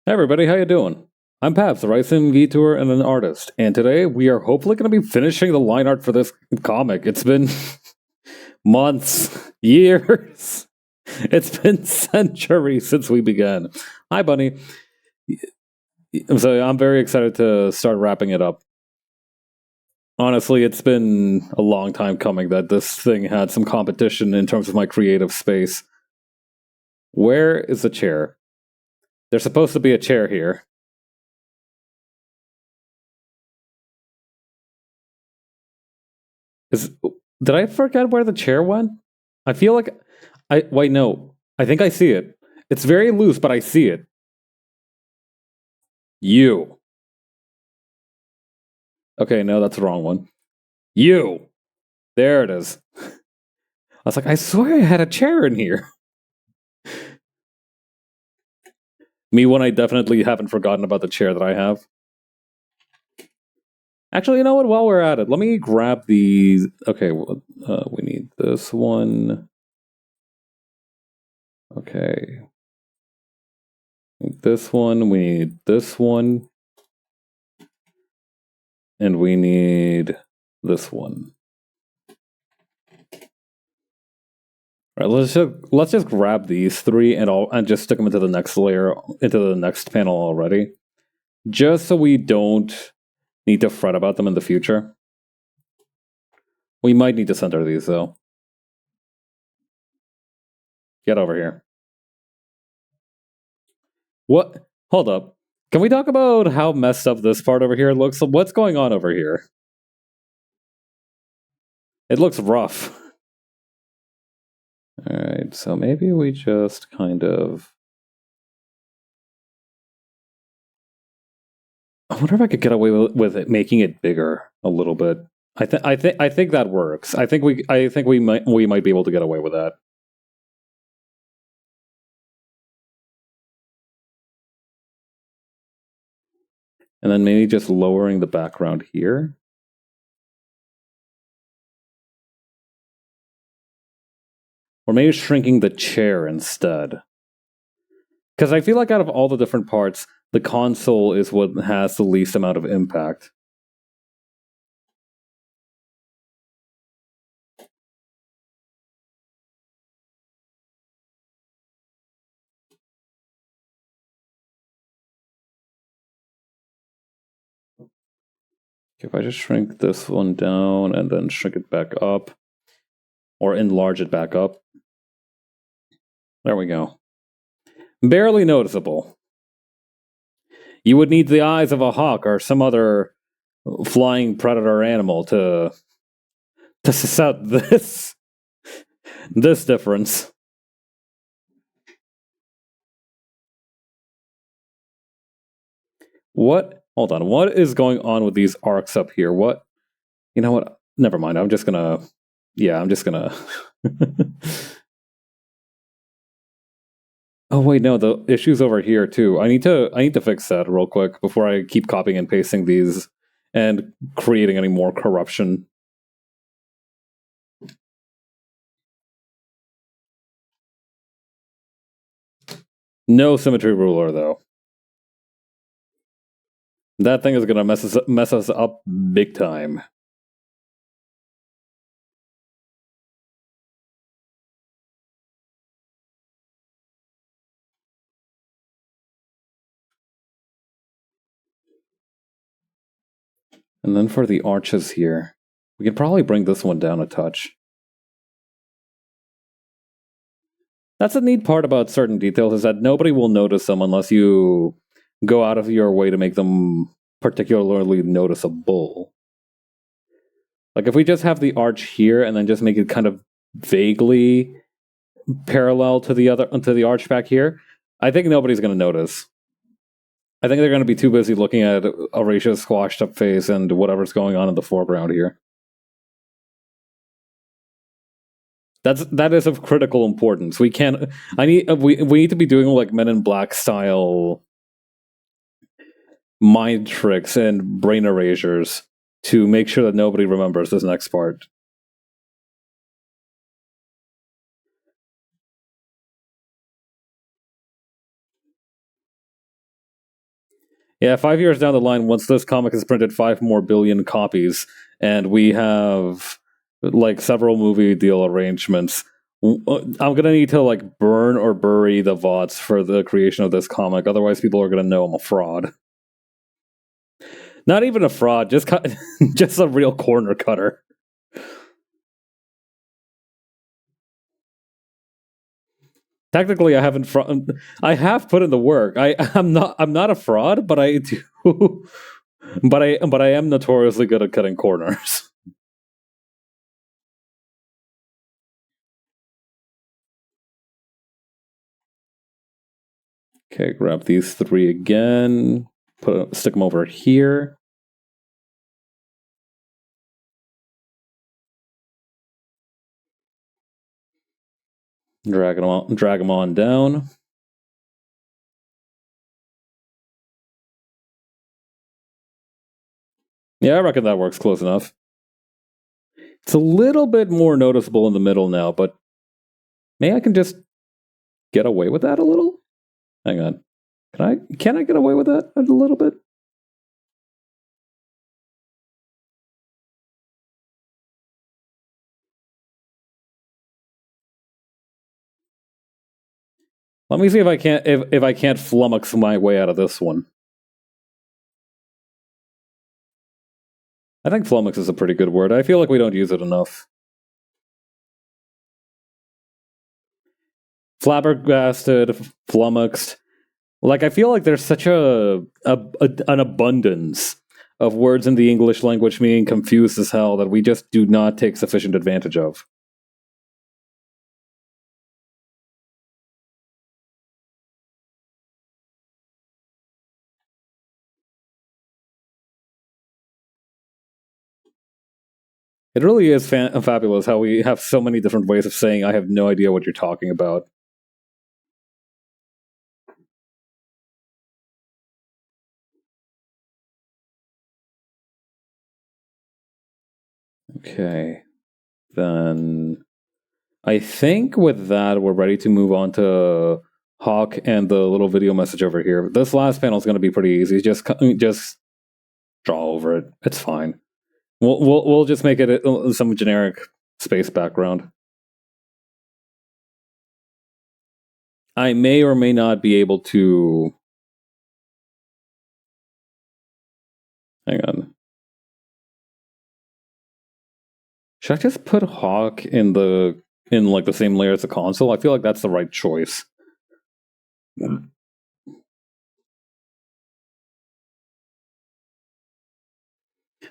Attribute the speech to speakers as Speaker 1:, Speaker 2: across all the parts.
Speaker 1: Hey everybody, how you doing? I'm Paps, the Rysim VTuber and an artist, and today we are hopefully going to be finishing the line art for this comic. It's been months, years, it's been centuries since we began. Hi, Bunny. So I'm very excited to start wrapping it up. Honestly, it's been a long time coming that this thing had some competition in terms of my creative space. Where is the chair? There's supposed to be a chair here. Is Did I forget where the chair went? I feel like wait, no. I think I see it. It's very loose, but I see it. You. Okay, no, that's the wrong one. You. There it is. I was like, I swear I had a chair in here. Me when I definitely haven't forgotten about the chair that I have. Actually, you know what? While we're at it, let me grab these. Okay, we need this one. Okay. This one, we need this one. And we need this one. All right, let's just grab these three and just stick them into the next layer, into the next panel already, just so we don't need to fret about them in the future. We might need to center these though. Get over here. What? Hold up. Can we talk about how messed up this part over here looks? What's going on over here? It looks rough. All right, so maybe we just kind of. I wonder if I could get away with it, making it bigger a little bit. I think that works. I think we might be able to get away with that. And then maybe just lowering the background here. Or maybe shrinking the chair instead. Because I feel like out of all the different parts, the console is what has the least amount of impact. If I just shrink this one down and then shrink it back up, or enlarge it back up. There we go. Barely noticeable. You would need the eyes of a hawk or some other flying predator animal to suss out this difference. What? Hold on. What is going on with these arcs up here? What? You know what? Never mind. I'm just gonna. Yeah, I'm just gonna. Oh wait, no. The issue's over here too. I need to fix that real quick before I keep copying and pasting these and creating any more corruption. No symmetry ruler though. That thing is gonna mess us up big time. And then for the arches here, we can probably bring this one down a touch. That's the neat part about certain details, is that nobody will notice them unless you go out of your way to make them particularly noticeable. Like if we just have the arch here and then just make it kind of vaguely parallel to the arch back here, I think nobody's going to notice. I think they're going to be too busy looking at Aurasia's squashed up face and whatever's going on in the foreground here. That is of critical importance. We need to be doing like Men in Black style mind tricks and brain erasures to make sure that nobody remembers this next part. Yeah, 5 years down the line, once this comic has printed 5 more billion copies, and we have like several movie deal arrangements, I'm gonna need to like burn or bury the VODs for the creation of this comic. Otherwise, people are gonna know I'm a fraud. Not even a fraud, just just a real corner cutter. Technically, I haven't. I have put in the work. I'm not a fraud, but I do. but I am notoriously good at cutting corners. Okay, grab these 3 again. Stick them over here. Drag them on down. Yeah, I reckon that works close enough. It's a little bit more noticeable in the middle now, but maybe I can just get away with that a little? Hang on. Can I get away with that a little bit? Let me see if I can't if I can't flummox my way out of this one. I think flummox is a pretty good word. I feel like we don't use it enough. Flabbergasted, flummoxed. Like, I feel like there's such an abundance of words in the English language meaning confused as hell that we just do not take sufficient advantage of. It really is fabulous how we have so many different ways of saying I have no idea what you're talking about. Okay. Then I think with that, we're ready to move on to Hawk and the little video message over here. This last panel is going to be pretty easy. Just draw over it. It's fine. We'll just make it some generic space background. I may or may not be able to. Hang on. Should I just put Hawk in like the same layer as the console? I feel like that's the right choice.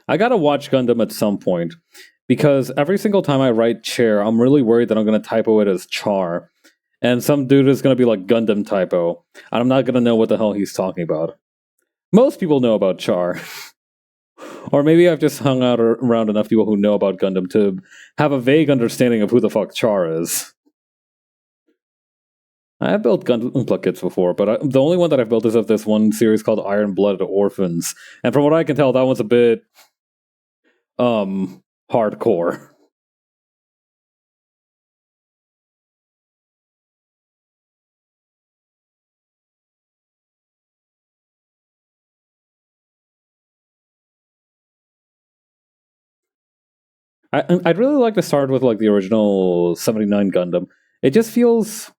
Speaker 1: I gotta watch Gundam at some point because every single time I write chair, I'm really worried that I'm gonna typo it as char, and some dude is gonna be like Gundam typo, and I'm not gonna know what the hell he's talking about. Most people know about char. Or maybe I've just hung out around enough people who know about Gundam to have a vague understanding of who the fuck Char is. I have built Gundam kits before, but the only one that I've built is of this one series called Iron Blooded Orphans, and from what I can tell, that one's a bit hardcore. I'd really like to start with like the original 79 Gundam. It just feels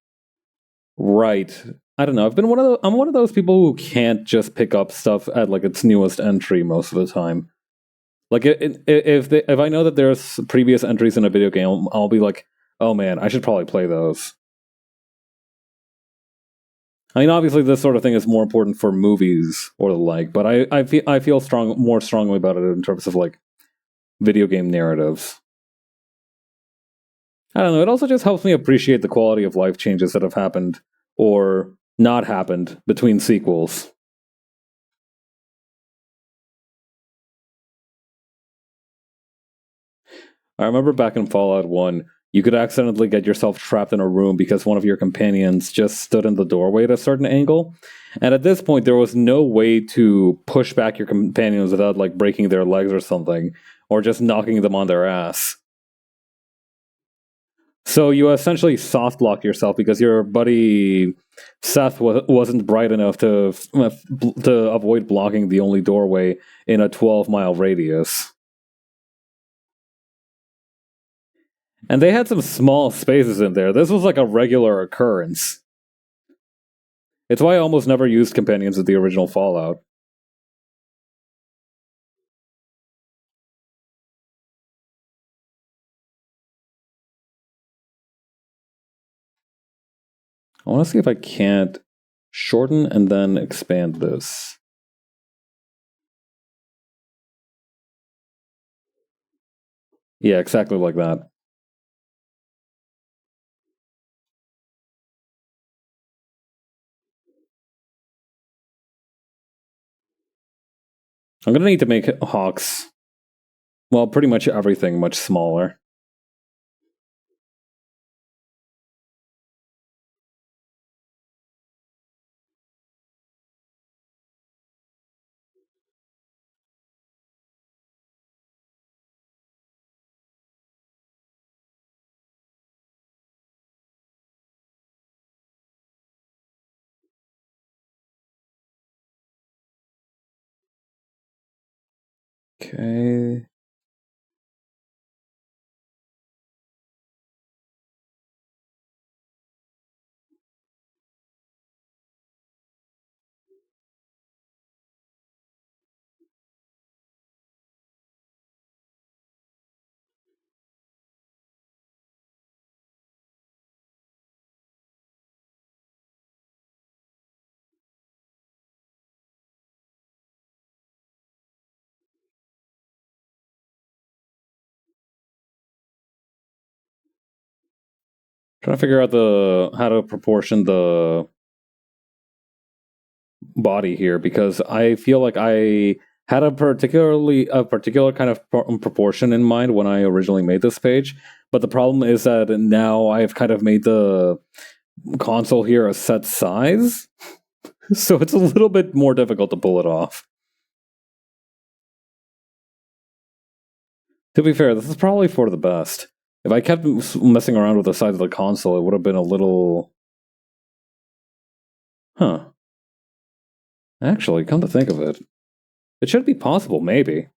Speaker 1: right. I don't know. I'm one of those people who can't just pick up stuff at like its newest entry most of the time. Like if I know that there's previous entries in a video game, I'll be like, oh man, I should probably play those. I mean, obviously, this sort of thing is more important for movies or the like, but I feel more strongly about it in terms of like video game narratives. I don't know. It also just helps me appreciate the quality of life changes that have happened or not happened between sequels. I remember back in Fallout 1, you could accidentally get yourself trapped in a room because one of your companions just stood in the doorway at a certain angle. And at this point, there was no way to push back your companions without like breaking their legs or something, or just knocking them on their ass. So you essentially soft lock yourself because your buddy Seth wasn't bright enough to avoid blocking the only doorway in a 12-mile radius. And they had some small spaces in there. This was like a regular occurrence. It's why I almost never used companions of the original Fallout. I want to see if I can't shorten and then expand this. Yeah, exactly like that. I'm going to need to make Hawks, well, pretty much everything much smaller. Okay. Trying to figure out how to proportion the body here because I feel like I had a particular kind of proportion in mind when I originally made this page, but the problem is that now I've kind of made the console here a set size, so it's a little bit more difficult to pull it off. To be fair, this is probably for the best. If I kept messing around with the size of the console, it would have been a little... Huh. Actually, come to think of it, it should be possible, maybe.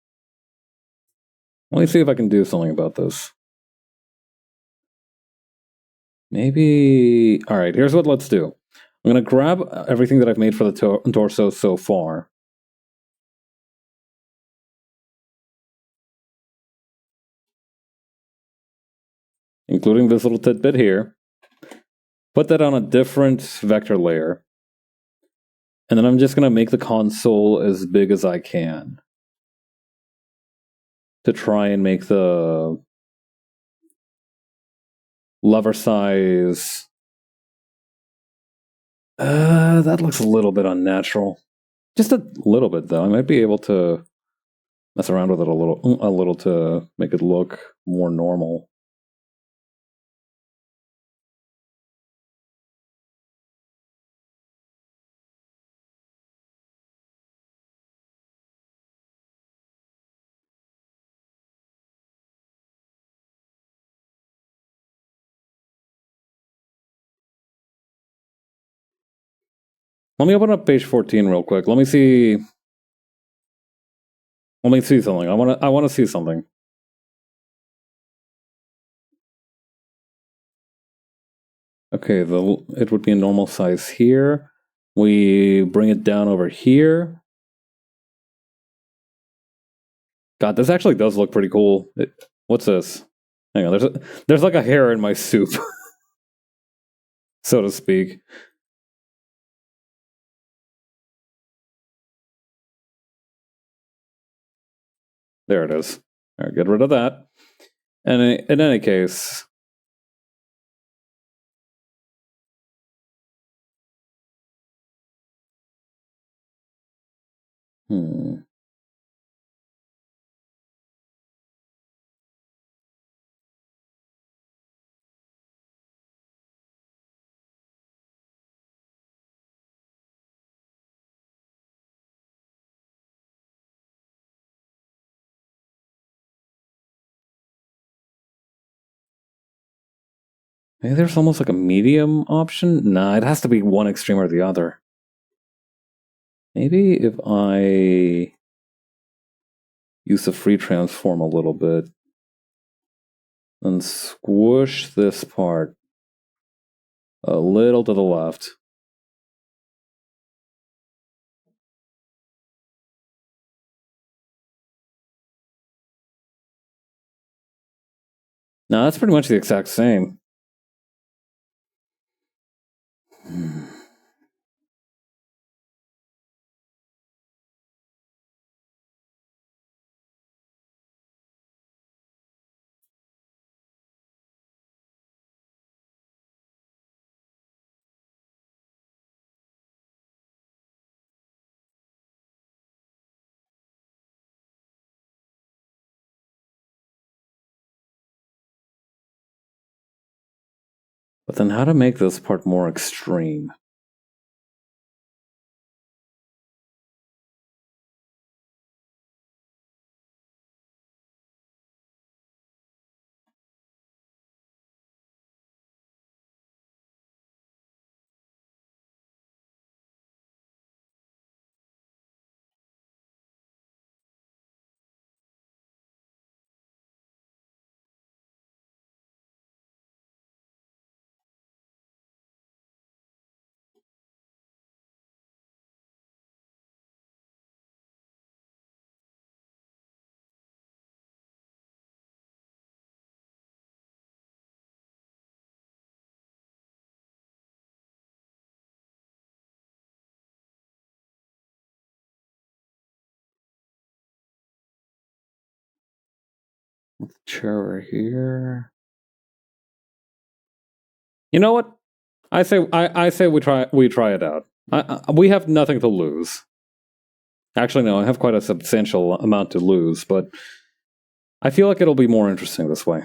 Speaker 1: Let me see if I can do something about this. Maybe... Alright, here's what let's do. I'm going to grab everything that I've made for the torso so far. Including this little tidbit here. Put that on a different vector layer. And then I'm just going to make the console as big as I can. To try and make the lever size... that looks a little bit unnatural. Just a little bit, though. I might be able to mess around with it a little to make it look more normal. Let me open up page 14 real quick. Let me see. Let me see something. I want to see something. Okay, it would be a normal size here. We bring it down over here. God, this actually does look pretty cool. What's this? Hang on, there's like a hair in my soup, so to speak. There it is. All right, get rid of that. And in any case, Maybe there's almost like a medium option? Nah, it has to be one extreme or the other. Maybe if I use the free transform a little bit and squish this part a little to the left. No, that's pretty much the exact same. But then how to make this part more extreme? Chair here. You know what? I say we try it out. We have nothing to lose. Actually, no, I have quite a substantial amount to lose, but I feel like it'll be more interesting this way.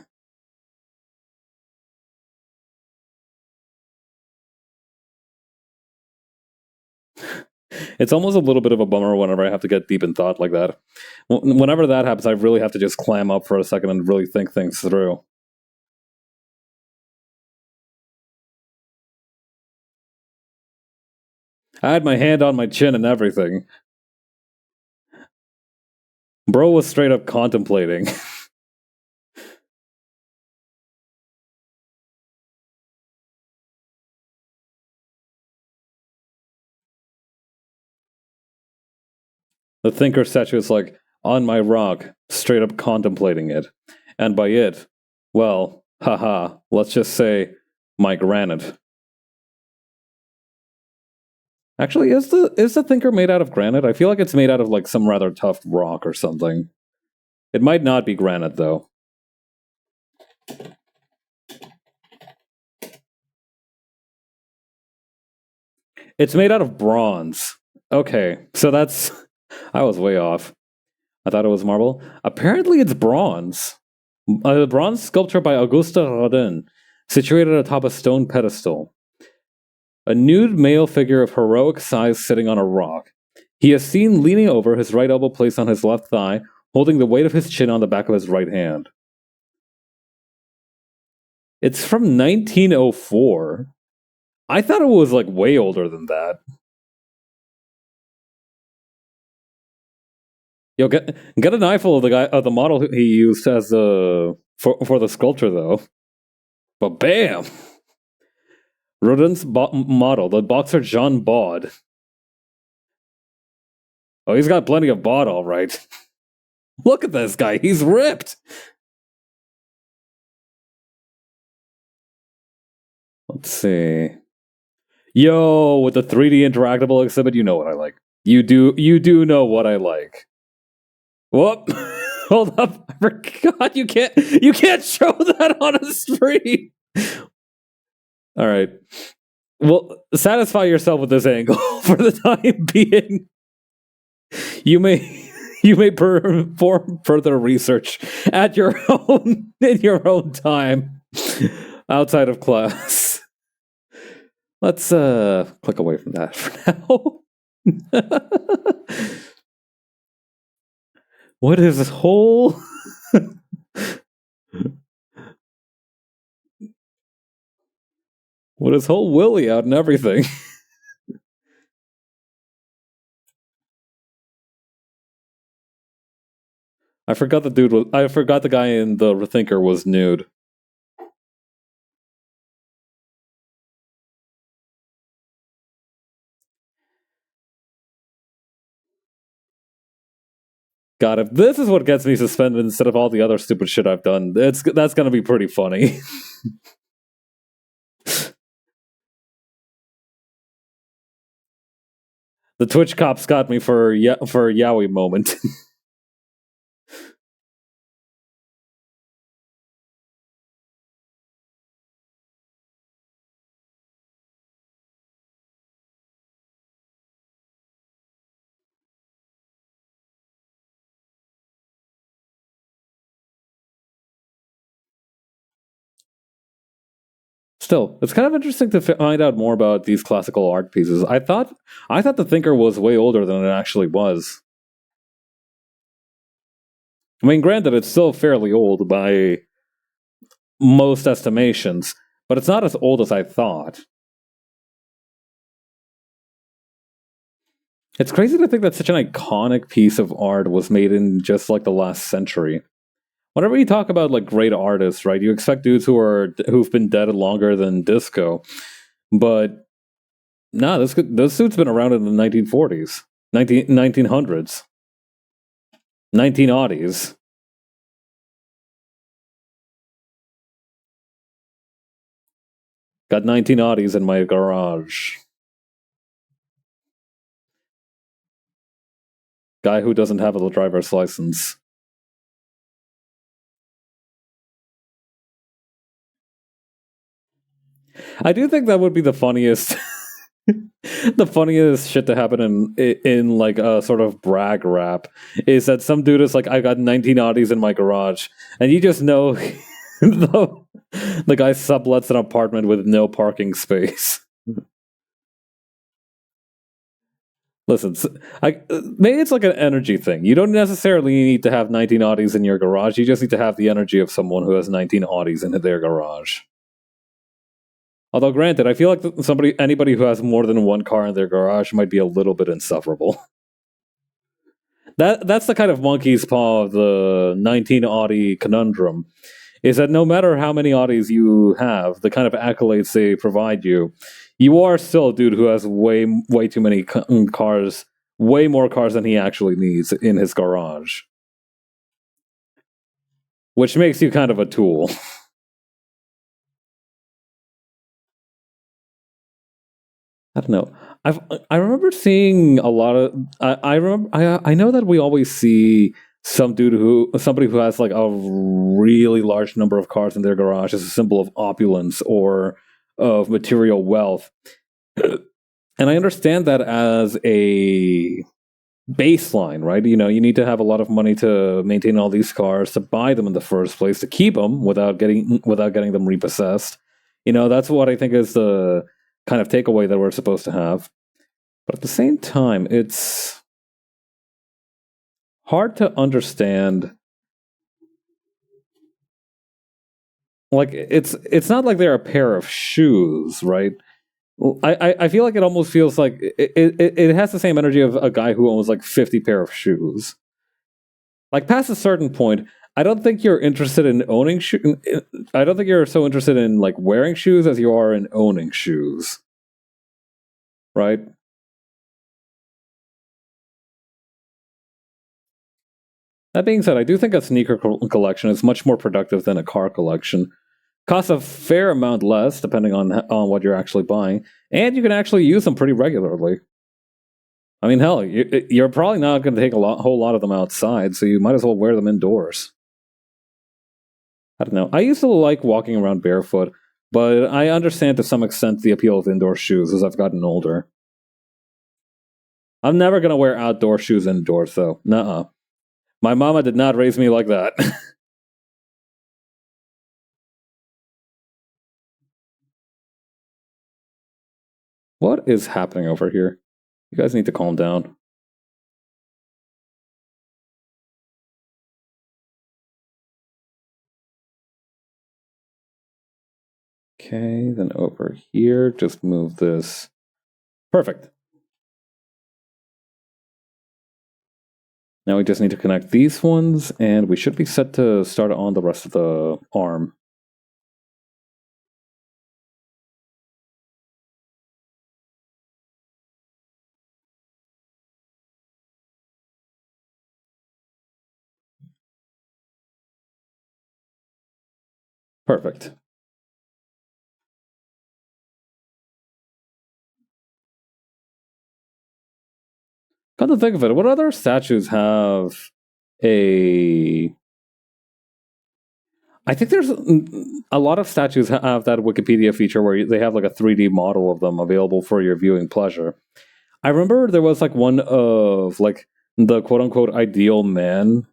Speaker 1: It's almost a little bit of a bummer whenever I have to get deep in thought like that. Whenever that happens, I really have to just clam up for a second and really think things through. I had my hand on my chin and everything. Bro was straight up contemplating. The thinker statue is like, on my rock, straight up contemplating it. And by it, well, haha, let's just say, my granite. Actually, is the thinker made out of granite? I feel like it's made out of like some rather tough rock or something. It might not be granite though. It's made out of bronze. Okay, so that's I was way off. I thought it was marble. Apparently, it's bronze. A bronze sculpture by Auguste Rodin, situated atop a stone pedestal. A nude male figure of heroic size sitting on a rock. He is seen leaning over, his right elbow placed on his left thigh, holding the weight of his chin on the back of his right hand. It's from 1904. I thought it was like way older than that. Yo, get an eyeful of the model he used as for the sculpture though. But bam, Rodin's model, the boxer Jean Baud. Oh, he's got plenty of bod, all right. Look at this guy, he's ripped. Let's see. Yo, with the 3D interactable exhibit, you know what I like. You do know what I like. Whoop. Hold up. I forgot you can't show that on a screen. All right. Well, satisfy yourself with this angle for the time being. You may perform further research at your own in your own time outside of class. Let's click away from that for now. What is this whole With his whole willy out and everything. I forgot the guy in the Rethinker was nude. God, if this is what gets me suspended instead of all the other stupid shit I've done, that's gonna be pretty funny. The Twitch cops got me for a Yowie moment. Still, it's kind of interesting to find out more about these classical art pieces. I thought the Thinker was way older than it actually was. I mean, granted, it's still fairly old by most estimations, but it's not as old as I thought. It's crazy to think that such an iconic piece of art was made in just like the last century. Whenever you talk about like great artists, right, you expect dudes who've been dead longer than disco, but nah, this suit's been around in the 1940s, 1900s, 1980s. Got 1980s in my garage. Guy who doesn't have a driver's license. I do think that would be the funniest, the funniest shit to happen in like a sort of brag rap is that some dude is like, I got 1980s in my garage, and you just know the guy sublets an apartment with no parking space. Listen, maybe it's like an energy thing. You don't necessarily need to have 1980s in your garage. You just need to have the energy of someone who has 1980s in their garage. Although, granted, I feel like anybody who has more than one car in their garage might be a little bit insufferable. That's the kind of monkey's paw of the 19 Audi conundrum. Is that no matter how many Audis you have, the kind of accolades they provide you, you are still a dude who has way too many cars, way more cars than he actually needs in his garage, which makes you kind of a tool. I don't know. I remember seeing a lot of. I remember. I know that we always see somebody who has like a really large number of cars in their garage as a symbol of opulence or of material wealth, and I understand that as a baseline, right? You know, you need to have a lot of money to maintain all these cars, to buy them in the first place, to keep them without getting them repossessed. You know, that's what I think is the kind of takeaway that we're supposed to have. But at the same time, it's hard to understand. Like it's not like they're a pair of shoes, right? I feel like it almost feels like it has the same energy of a guy who owns like 50 pair of shoes. Like past a certain point, I don't think you're interested in owning shoes. I don't think you're so interested in like wearing shoes as you are in owning shoes, right? That being said, I do think a sneaker collection is much more productive than a car collection. Costs a fair amount less, depending on what you're actually buying, and you can actually use them pretty regularly. I mean, hell, you're probably not going to take whole lot of them outside, so you might as well wear them indoors. I don't know. I used to like walking around barefoot, but I understand to some extent the appeal of indoor shoes as I've gotten older. I'm never going to wear outdoor shoes indoors, though. Nuh-uh. My mama did not raise me like that. What is happening over here? You guys need to calm down. Okay, then over here, just move this. Perfect. Now we just need to connect these ones, and we should be set to start on the rest of the arm. Perfect. Come to think of it, what other statues have a... I think there's a lot of statues have that Wikipedia feature where they have like a 3D model of them available for your viewing pleasure. I remember there was like one of like the quote-unquote ideal man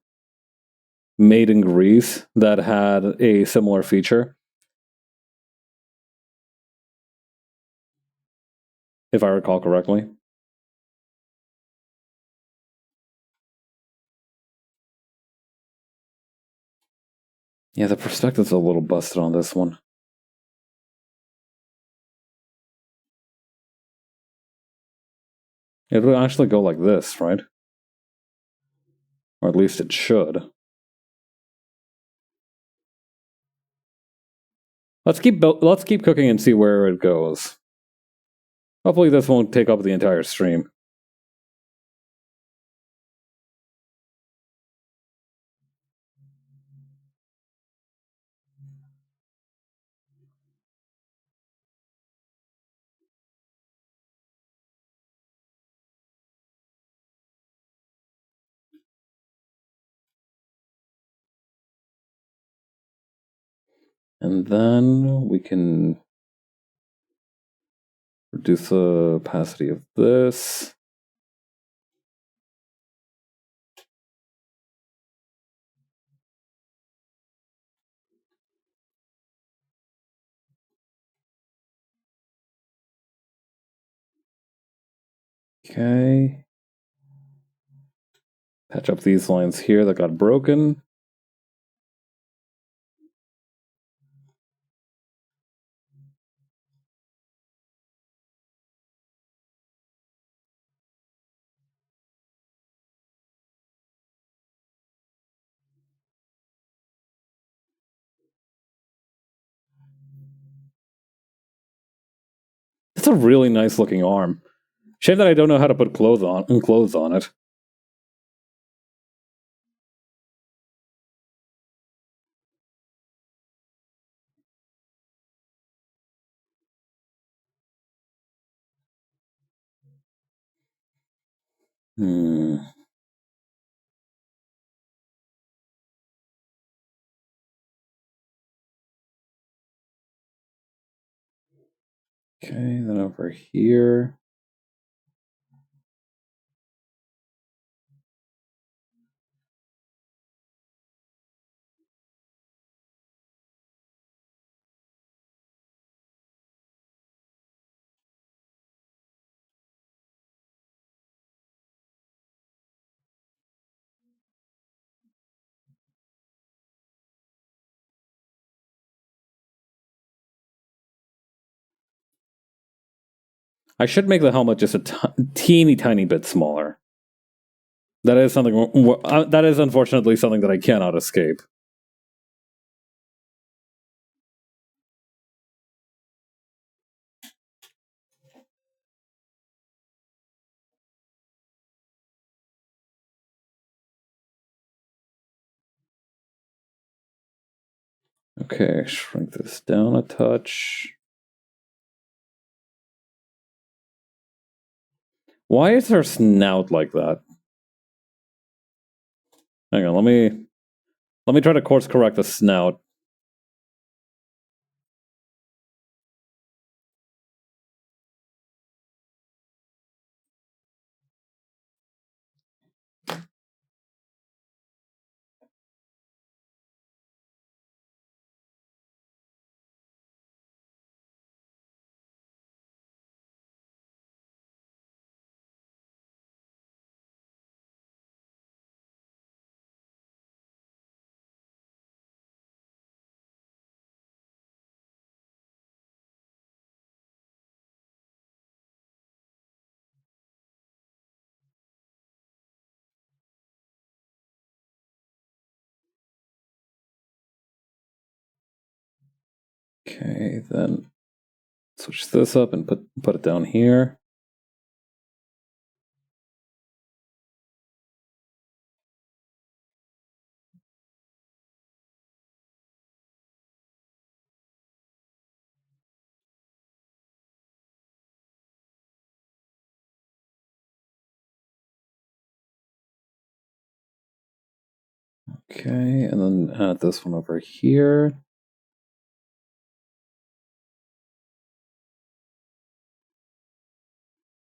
Speaker 1: made in Greece that had a similar feature, if I recall correctly. Yeah, the perspective's a little busted on this one. It would actually go like this, right? Or at least it should. Let's keep cooking and see where it goes. Hopefully this won't take up the entire stream. And then we can reduce the opacity of this. Okay. Patch up these lines here that got broken. It's a really nice looking arm. Shame that I don't know how to put clothes on it. Hmm. Okay, then over here. I should make the helmet just a teeny tiny bit smaller. That is something. That is unfortunately something that I cannot escape. Okay, shrink this down a touch. Why is her snout like that? Hang on, let me try to course correct the snout. Okay, then switch this up and put it down here. Okay, and then add this one over here.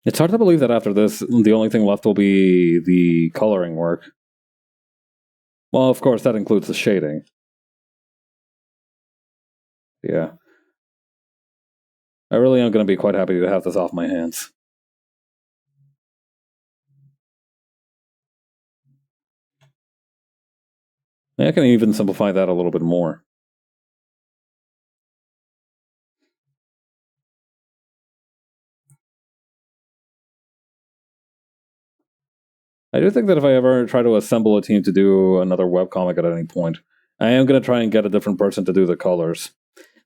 Speaker 1: It's hard to believe that after this, the only thing left will be the coloring work. Well, of course, that includes the shading. Yeah. I really am going to be quite happy to have this off my hands. I can even simplify that a little bit more. I do think that if I ever try to assemble a team to do another webcomic at any point, I am going to try and get a different person to do the colors.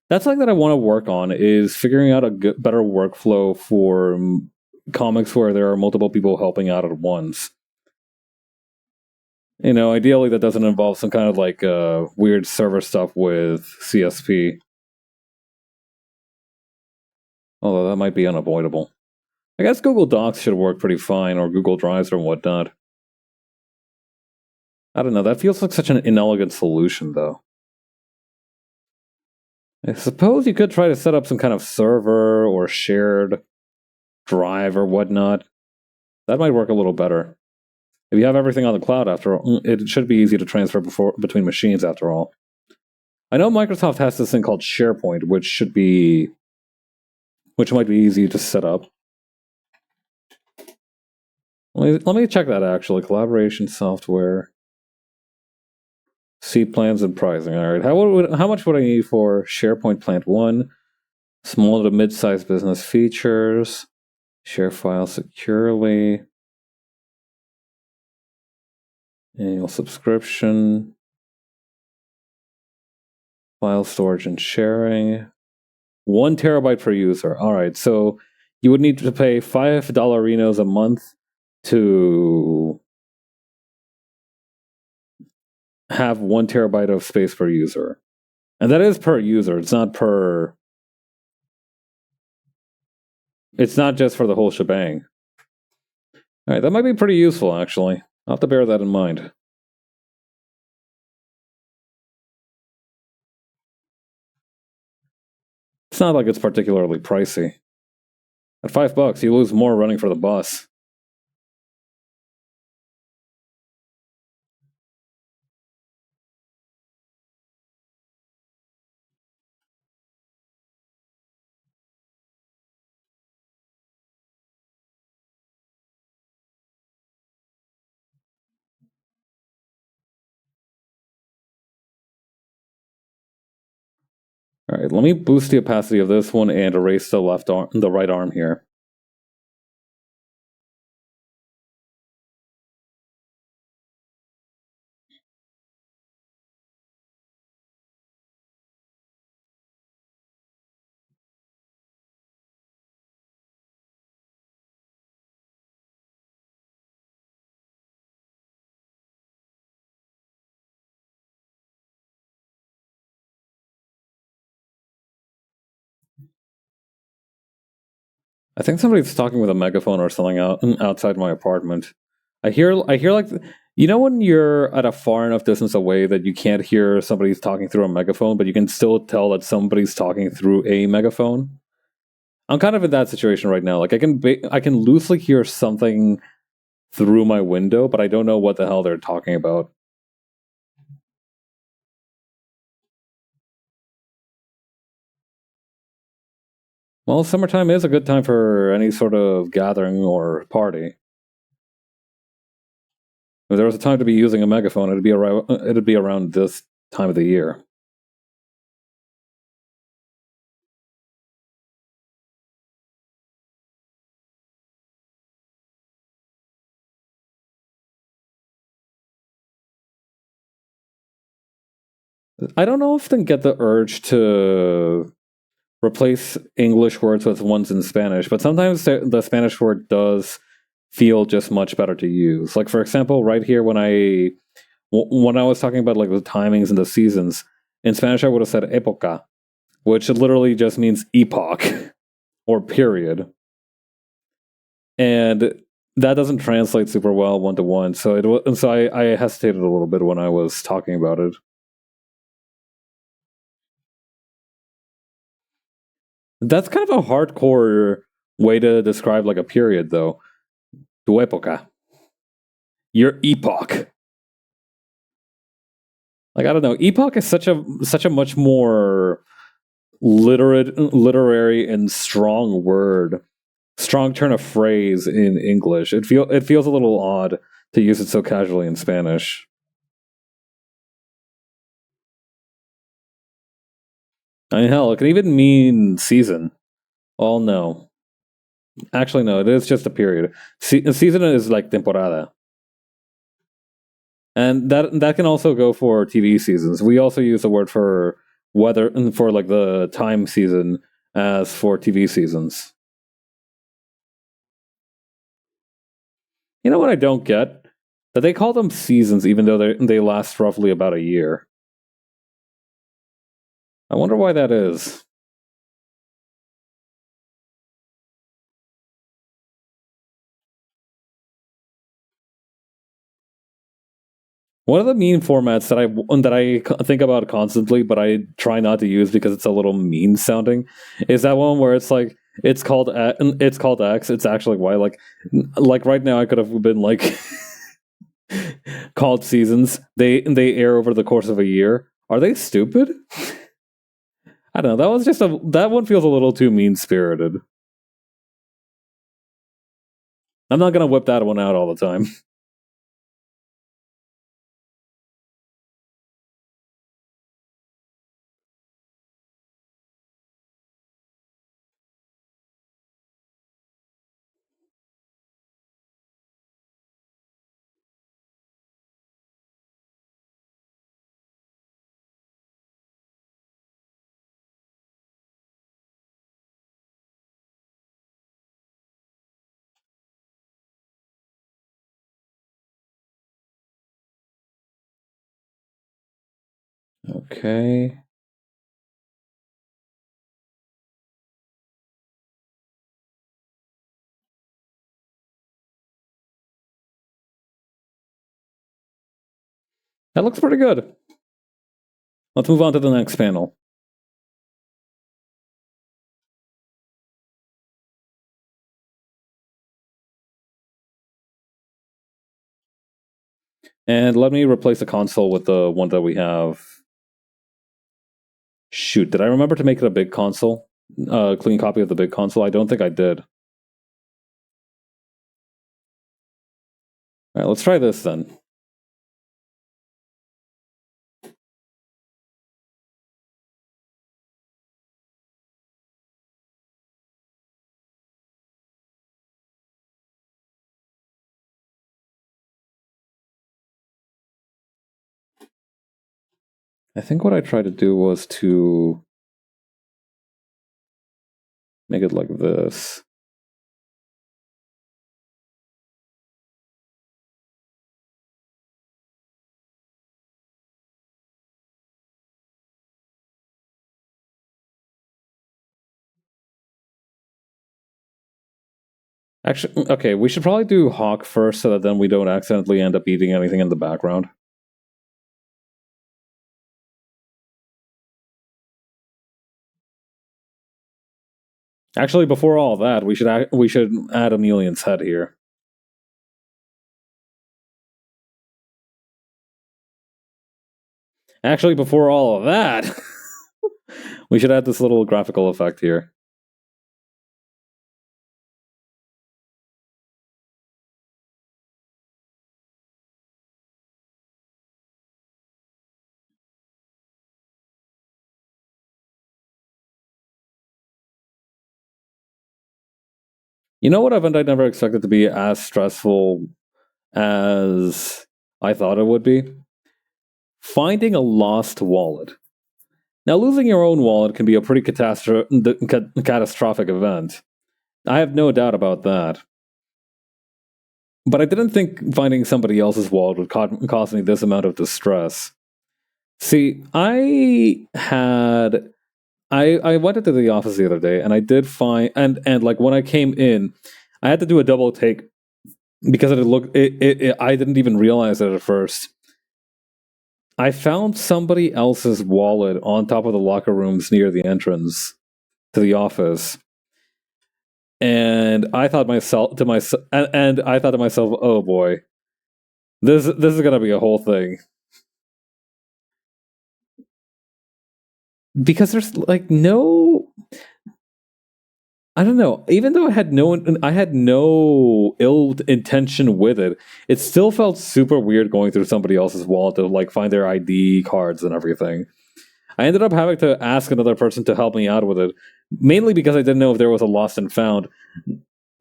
Speaker 1: That's something that I want to work on, is figuring out a better workflow for comics where there are multiple people helping out at once. You know, ideally that doesn't involve some kind of like weird server stuff with CSP. Although that might be unavoidable. I guess Google Docs should work pretty fine, or Google Drives or whatnot. I don't know, that feels like such an inelegant solution, though. I suppose you could try to set up some kind of server or shared drive or whatnot. That might work a little better. If you have everything on the cloud, after all, it should be easy to transfer between machines, after all. I know Microsoft has this thing called SharePoint, which might be easy to set up. Let me check that, actually. Collaboration software. Seat plans and pricing. All right. How much would I need for SharePoint Plant 1? Small to mid-sized business features. Share files securely. Annual subscription. File storage and sharing. 1 terabyte per user. All right. So you would need to pay $5 a month to have 1 terabyte of space per user. And that is per user. It's not per... It's not just for the whole shebang. All right, that might be pretty useful, actually. I'll have to bear that in mind. It's not like it's particularly pricey. At $5, you lose more running for the bus. All right, let me boost the opacity of this one and erase the right arm here. I think somebody's talking with a megaphone or something outside my apartment. I hear like, you know, when you're at a far enough distance away that you can't hear somebody's talking through a megaphone, but you can still tell that somebody's talking through a megaphone. I'm kind of in that situation right now. Like I can loosely hear something through my window, but I don't know what the hell they're talking about. Well, summertime is a good time for any sort of gathering or party. If there was a time to be using a megaphone, it'd be around this time of the year. I don't often get the urge to replace English words with ones in Spanish, but sometimes the Spanish word does feel just much better to use. Like for example, right here when I was talking about like the timings and the seasons, in Spanish I would have said época, which literally just means epoch or period. And that doesn't translate super well one to one. So I hesitated a little bit when I was talking about it. That's kind of a hardcore way to describe like a period, though. Tu época, your epoch. Like I don't know, epoch is such a much more literary, and strong word, strong turn of phrase in English. It feels a little odd to use it so casually in Spanish. I mean, hell, it can even mean season. Oh no, actually no, it is just a period. Season is like temporada, and that can also go for TV seasons. We also use the word for weather for like the time season as for TV seasons. You know what I don't get? That they call them seasons even though they last roughly about a year. I wonder why that is. One of the meme formats that I think about constantly, but I try not to use because it's a little mean sounding, is that one where it's like it's called X. It's actually Y. Like right now, I could have been like called seasons. They air over the course of a year. Are they stupid? I don't know. That one feels a little too mean spirited. I'm not gonna whip that one out all the time. Okay. That looks pretty good. Let's move on to the next panel. And let me replace the console with the one that we have. Shoot, did I remember to make it a big console? Clean copy of the big console? I don't think I did. All right, let's try this then. I think what I tried to do was to make it like this. Actually, okay, we should probably do Hawk first so that then we don't accidentally end up eating anything in the background. Actually, before all that, we should add Amelian's head here. Actually, before all of that, we should add this little graphical effect here. You know what event I never expected to be as stressful as I thought it would be? Finding a lost wallet. Now, losing your own wallet can be a pretty catastrophic event. I have no doubt about that. But I didn't think finding somebody else's wallet would cause me this amount of distress. See, I went into the office the other day and I did find and like when I came in, I had to do a double take because I didn't even realize it at first. I found somebody else's wallet on top of the locker rooms near the entrance to the office. And I thought to myself, and I thought to myself, "Oh boy, this is gonna be a whole thing." Because there's like no, I don't know. Even though I had no ill intention with it, it still felt super weird going through somebody else's wallet to like find their ID cards and everything. I ended up having to ask another person to help me out with it, mainly because I didn't know if there was a lost and found,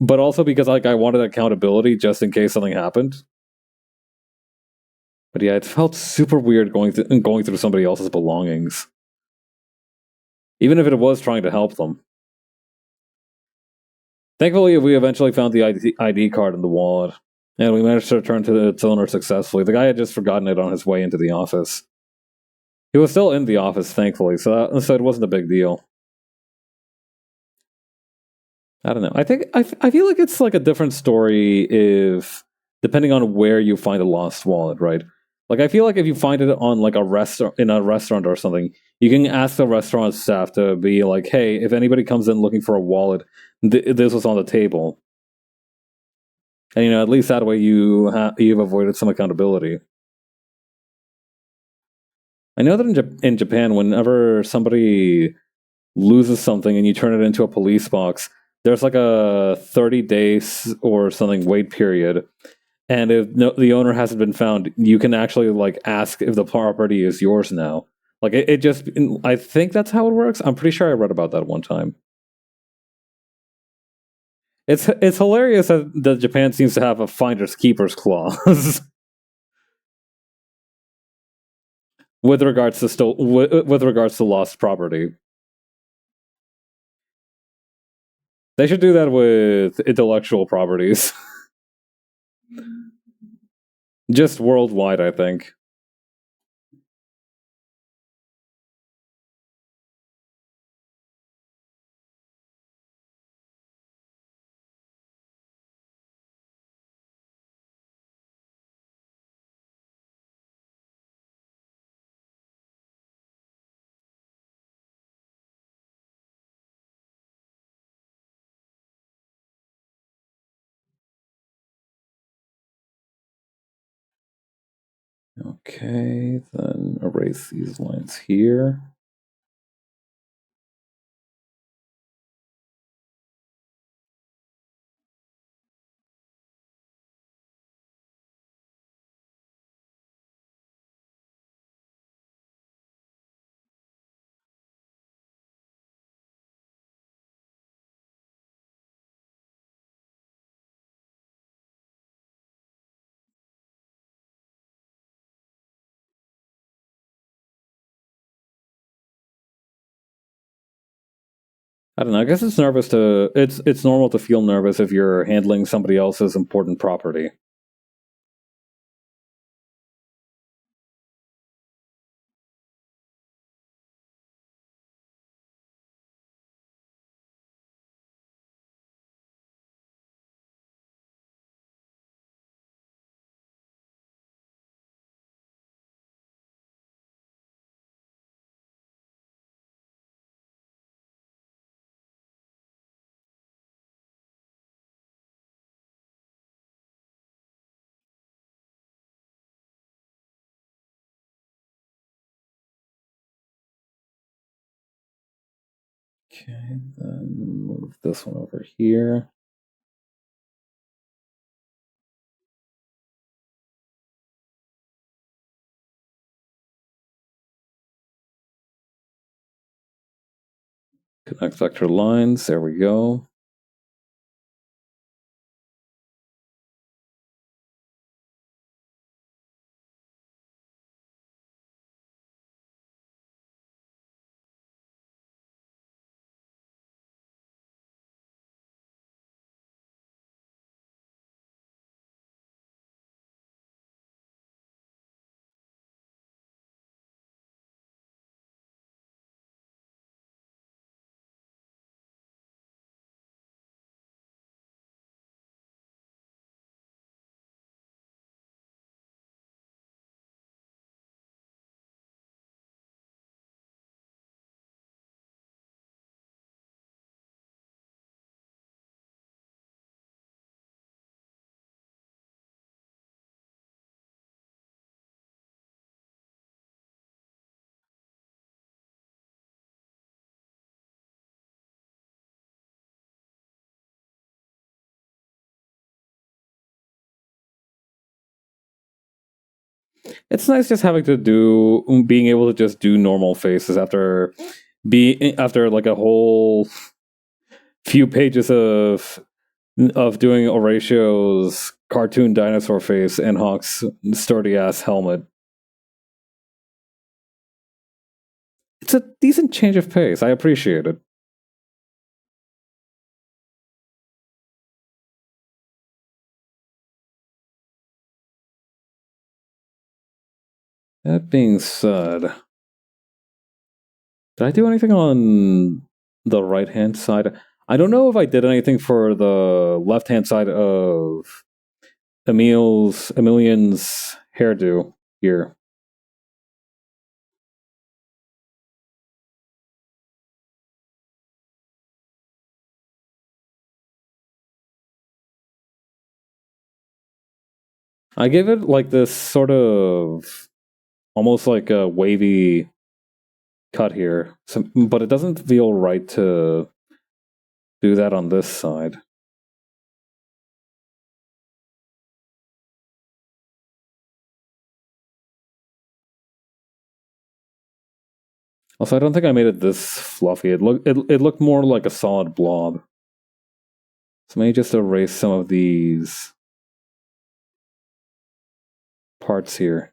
Speaker 1: but also because like I wanted accountability just in case something happened. But yeah, it felt super weird going through somebody else's belongings, even if it was trying to help them. Thankfully, we eventually found the ID card in the wallet, and we managed to return to its owner successfully. The guy had just forgotten it on his way into the office. He was still in the office, thankfully, so it wasn't a big deal. I don't know. I feel like it's like a different story if depending on where you find a lost wallet, right? Like I feel like if you find it on like a restaurant or something, you can ask the restaurant staff to be like, "Hey, if anybody comes in looking for a wallet, this was on the table." And at least that way you've avoided some accountability. I know that in Japan, whenever somebody loses something and you turn it into a police box, there's like a 30 days or something wait period. And if the owner hasn't been found, you can actually like ask if the property is yours now. Like it just, I think that's how it works. I'm pretty sure I read about that one time. It's hilarious that Japan seems to have a finders keepers clause with regards to with regards to lost property. They should do that with intellectual properties, just worldwide. I think. Okay, then erase these lines here. I don't know. I guess it's normal to feel nervous if you're handling somebody else's important property. Okay, then move this one over here. Connect vector lines. There we go. It's nice just having to being able to just do normal faces after like a whole few pages of doing Horatio's cartoon dinosaur face and Hawk's sturdy ass helmet. It's a decent change of pace. I appreciate it. That being said, did I do anything on the right hand side? I don't know if I did anything for the left hand side of Emilian's hairdo here. I gave it like this sort of almost like a wavy cut here, but it doesn't feel right to do that on this side. Also, I don't think I made it this fluffy. It looked more like a solid blob. So maybe just erase some of these parts here.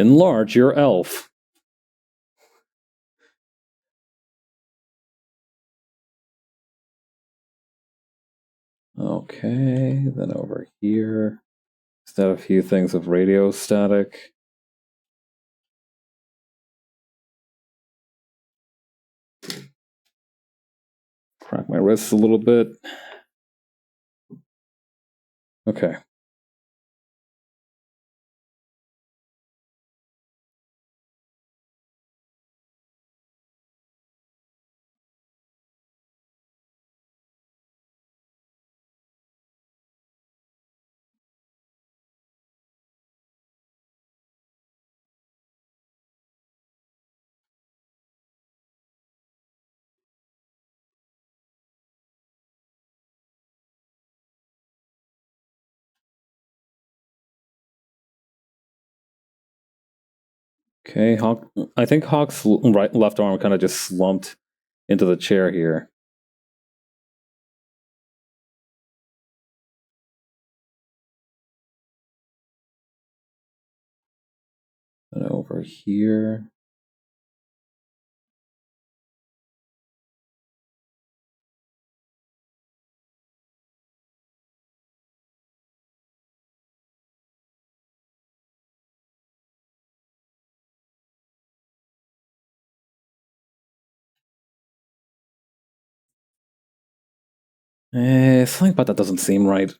Speaker 1: Enlarge your elf. Okay, then over here, just add a few things of radio static. Crack my wrists a little bit. Okay. Okay, Hawk. I think Hawk's left arm kind of just slumped into the chair here. And over here. Something about that doesn't seem right.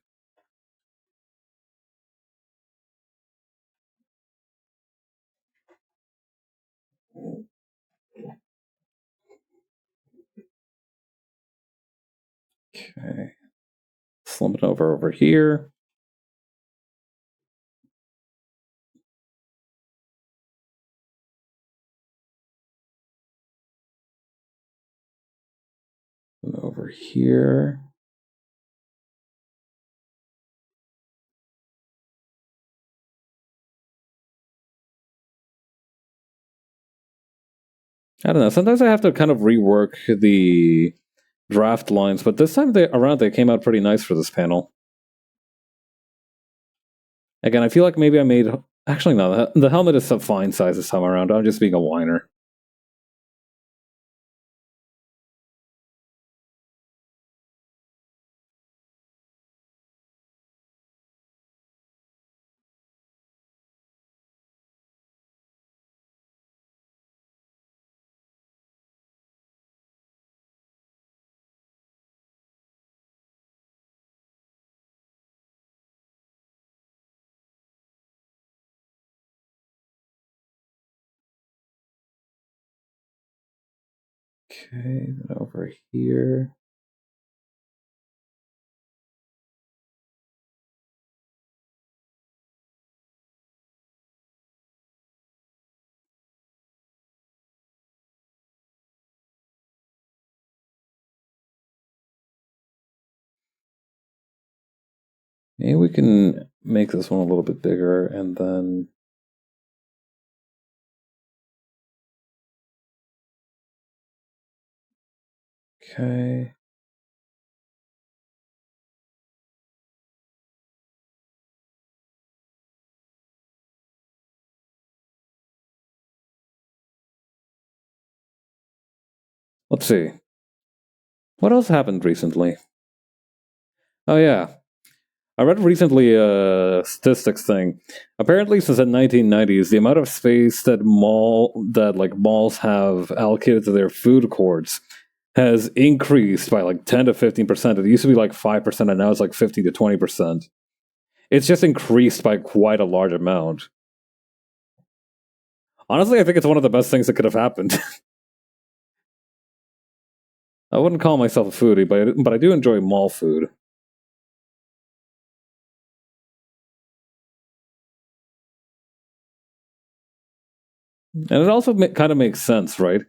Speaker 1: Okay. Slump it over here. And over here. I don't know. Sometimes I have to kind of rework the draft lines, but this time they came out pretty nice for this panel. Again, I feel like maybe I made. Actually, no. The helmet is a fine size this time around. I'm just being a whiner. Okay, then over here. Maybe we can make this one a little bit bigger and then... Okay. Let's see. What else happened recently? Oh yeah. I read recently a statistics thing. Apparently, since the 1990s, the amount of space that malls have allocated to their food courts has increased by like 10 to 15%. It used to be like 5%, and now it's like 15 to 20%. It's just increased by quite a large amount. Honestly, I think it's one of the best things that could have happened. I wouldn't call myself a foodie, but I do enjoy mall food. And it also kind of makes sense, right?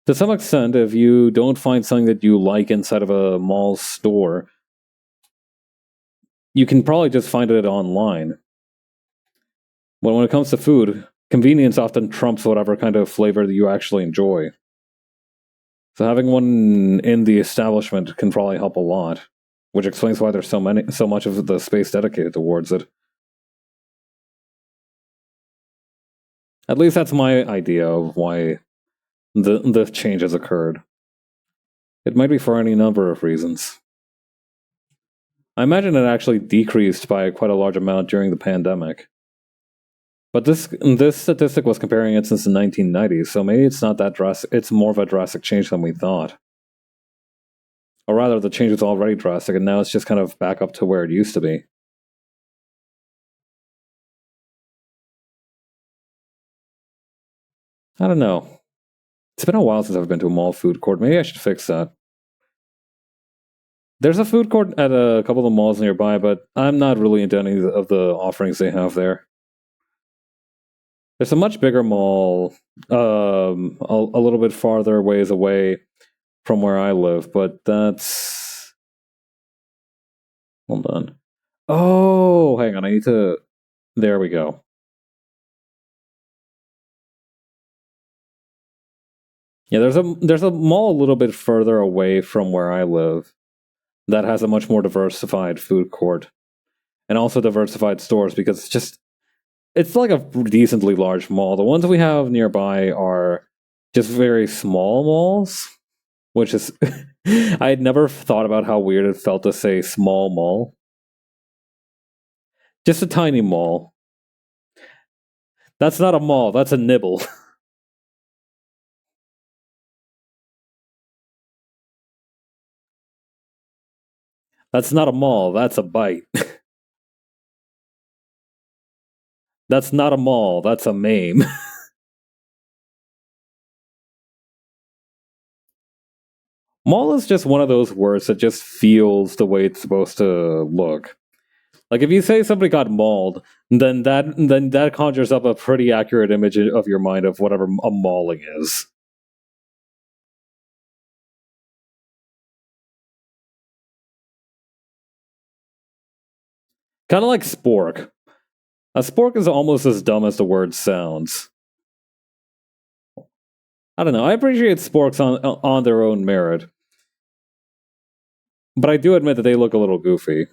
Speaker 1: To some extent, if you don't find something that you like inside of a mall store, you can probably just find it online. But when it comes to food, convenience often trumps whatever kind of flavor that you actually enjoy. So having one in the establishment can probably help a lot, which explains why there's so much of the space dedicated towards it. At least that's my idea of why the change has occurred. It might be for any number of reasons. I imagine it actually decreased by quite a large amount during the pandemic. But this statistic was comparing it since the 1990s, so maybe it's not that drastic. It's more of a drastic change than we thought. Or rather, the change was already drastic, and now it's just kind of back up to where it used to be. I don't know. It's been a while since I've been to a mall food court. Maybe I should fix that. There's a food court at a couple of malls nearby, but I'm not really into any of the offerings they have there. There's a much bigger mall, a little bit farther ways away from where I live, but that's... Hold on. Oh, hang on, I need to... There we go. Yeah, there's a mall a little bit further away from where I live that has a much more diversified food court and also diversified stores because it's like a decently large mall. The ones we have nearby are just very small malls, which is I had never thought about how weird it felt to say small mall. Just a tiny mall. That's not a mall, that's a nibble. That's not a mall, that's a bite. That's not a mall, that's a mame. Mall is just one of those words that just feels the way it's supposed to look. Like if you say somebody got mauled, then that conjures up a pretty accurate image of your mind of whatever a mauling is. Kind of like spork. A spork is almost as dumb as the word sounds. I don't know. I appreciate sporks on their own merit, but I do admit that they look a little goofy.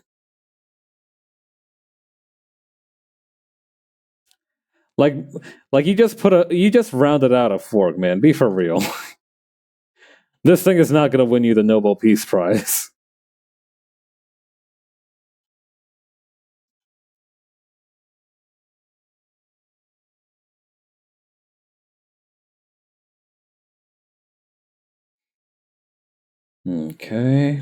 Speaker 1: Like like you just rounded out a fork, man. Be for real. This thing is not going to win you the Nobel Peace Prize. Okay.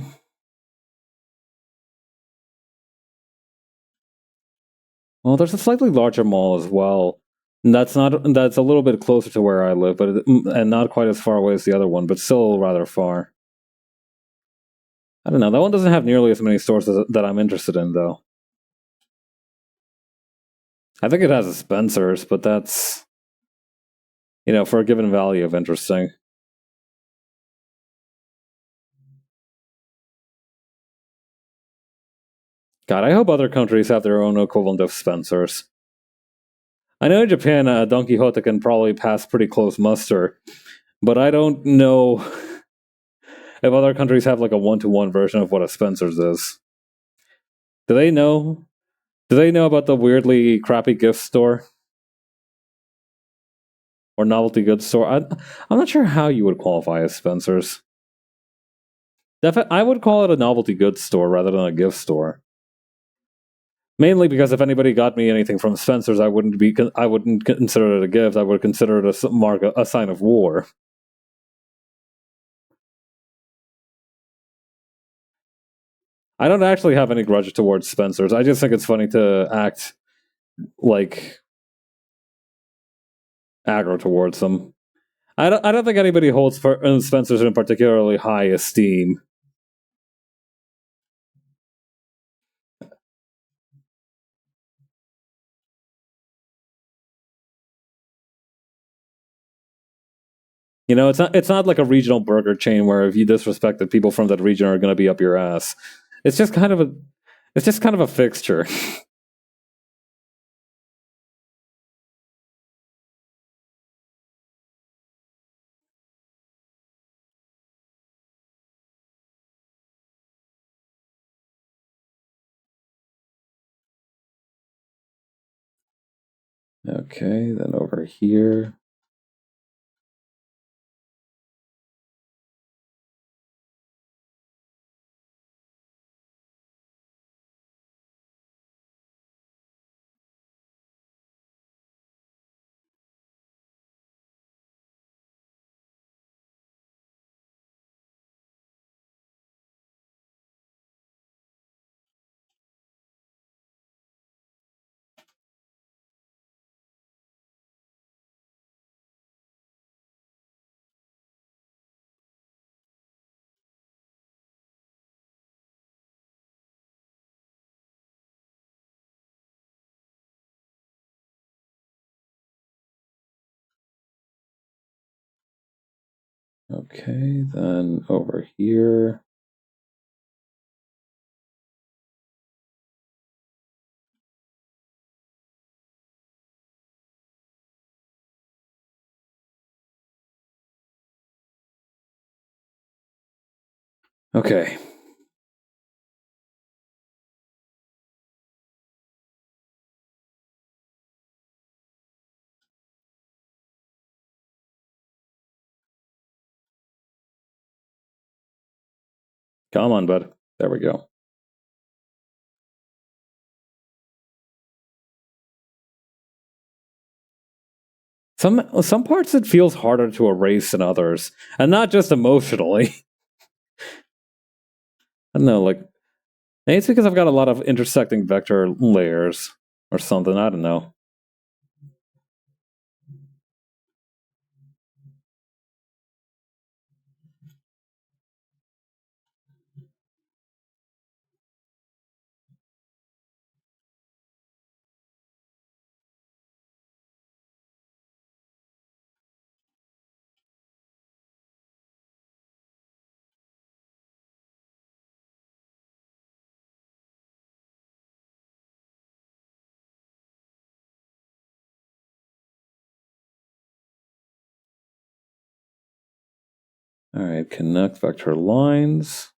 Speaker 1: Well, there's a slightly larger mall as well. And that's a little bit closer to where I live, and not quite as far away as the other one, but still rather far. I don't know. That one doesn't have nearly as many stores that I'm interested in, though. I think it has a Spencer's, but that's for a given value of interesting. God, I hope other countries have their own equivalent of Spencers. I know in Japan, Don Quixote can probably pass pretty close muster, but I don't know if other countries have like a one-to-one version of what a Spencer's is. Do they know? Do they know about the weirdly crappy gift store or novelty goods store? I'm not sure how you would qualify as Spencer's. I would call it a novelty goods store rather than a gift store. Mainly because if anybody got me anything from Spencer's, I wouldn't consider it a gift. I would consider it a sign of war. I don't actually have any grudge towards Spencer's. I just think it's funny to act like aggro towards them. I don't think anybody holds Spencer's in particularly high esteem. You know, it's not like a regional burger chain where if you disrespect the people from that region are going to be up your ass. It's just kind of a fixture. Okay, then over here. Okay, then over here. Okay. Come on, bud. There we go. Some parts it feels harder to erase than others, and not just emotionally. I don't know, like maybe it's because I've got a lot of intersecting vector layers or something. I don't know. All right, connect vector lines.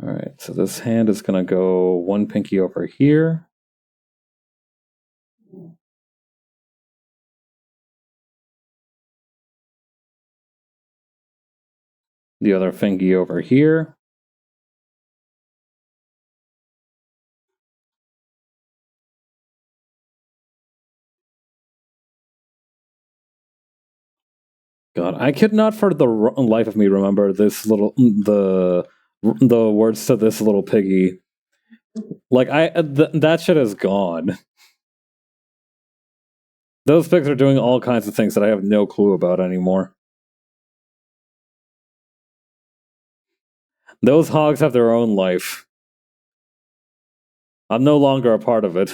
Speaker 1: All right, so this hand is going to go one pinky over here. The other pinky over here. God, I could not for the life of me remember the words to this little piggy. Like that shit is gone. Those pigs are doing all kinds of things that I have no clue about anymore. Those hogs have their own life. I'm no longer a part of it.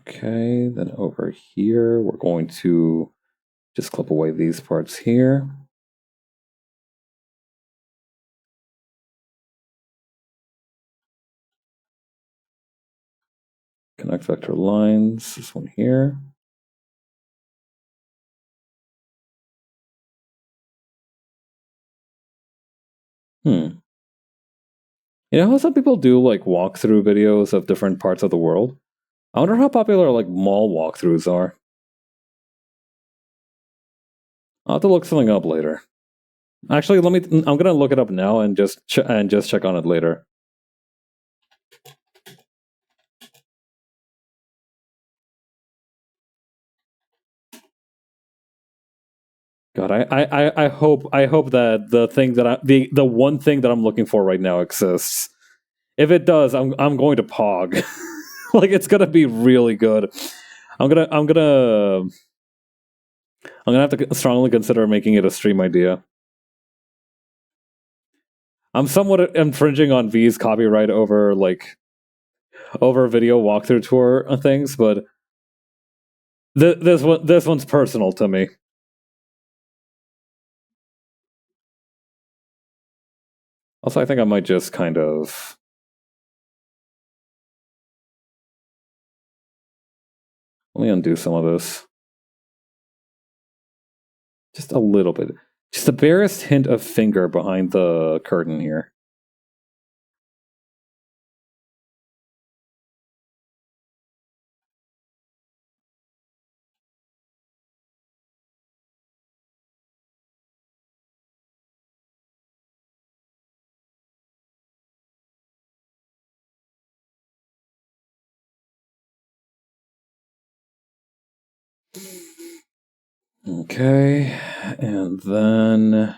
Speaker 1: Okay, then over here, we're going to just clip away these parts here. Connect vector lines, this one here. You know how some people do like walkthrough videos of different parts of the world? I wonder how popular like mall walkthroughs are. I'll have to look something up later. Actually, I'm gonna look it up now and just check on it later. God, I hope that the thing that the one thing that I'm looking for right now exists. If it does, I'm going to pog. Like it's gonna be really good. I'm gonna have to strongly consider making it a stream idea. I'm somewhat infringing on V's copyright over video walkthrough tour things, but this one's personal to me. Also, I think I might just kind of let me undo some of this. Just a little bit. Just the barest hint of finger behind the curtain here. Okay, and then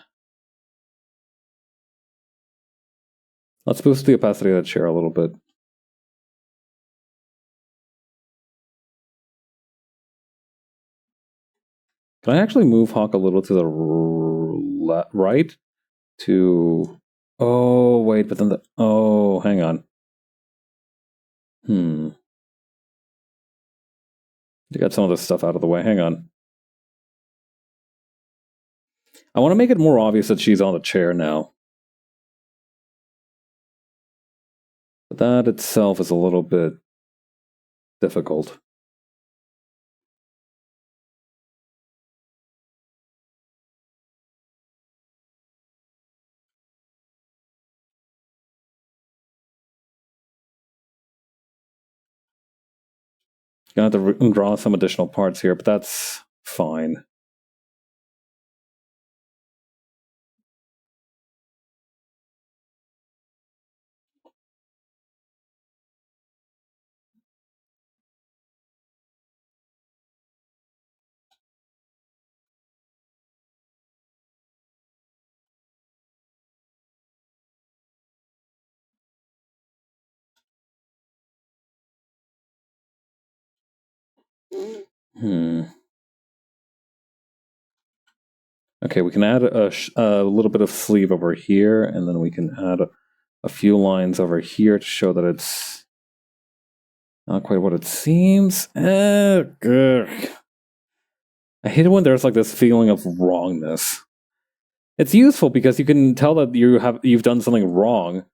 Speaker 1: let's boost the opacity of that chair a little bit. Can I actually move Hawk a little to the right? Oh, wait, but then oh, hang on. To get some of this stuff out of the way. Hang on. I want to make it more obvious that she's on the chair now. But that itself is a little bit difficult. Gonna have to draw some additional parts here, but that's fine. Okay, we can add a little bit of sleeve over here, and then we can add a few lines over here to show that it's not quite what it seems. I hate it when there's like this feeling of wrongness. It's useful because you can tell that you've done something wrong,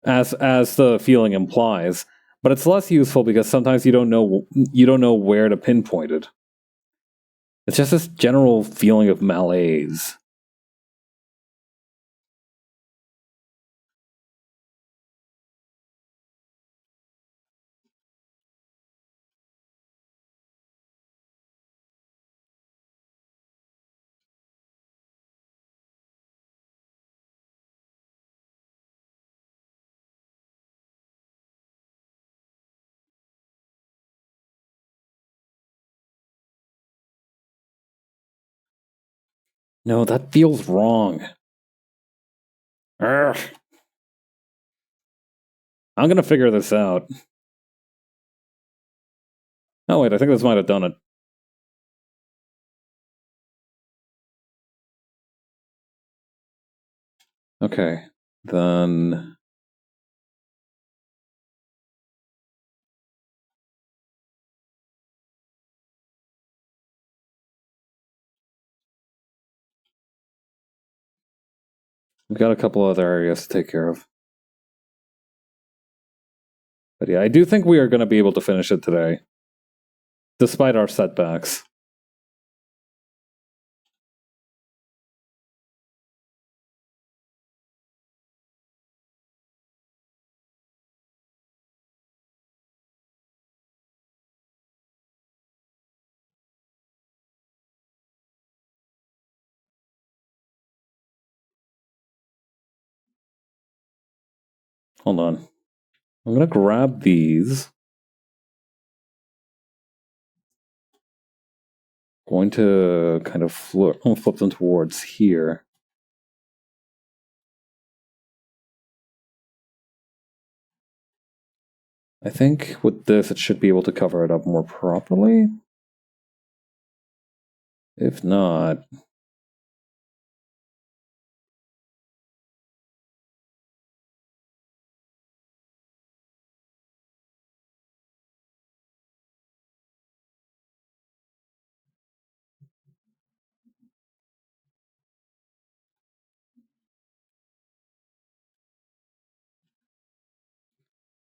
Speaker 1: as the feeling implies. But it's less useful because sometimes you don't know where to pinpoint it. It's just this general feeling of malaise. No, that feels wrong. Urgh. I'm gonna figure this out. Oh wait, I think this might have done it. Okay, then We've got a couple other areas to take care of. But yeah, I do think we are going to be able to finish it today, despite our setbacks. Hold on. I'm going to grab these. Going to kind of flip them towards here. I think with this, it should be able to cover it up more properly. If not...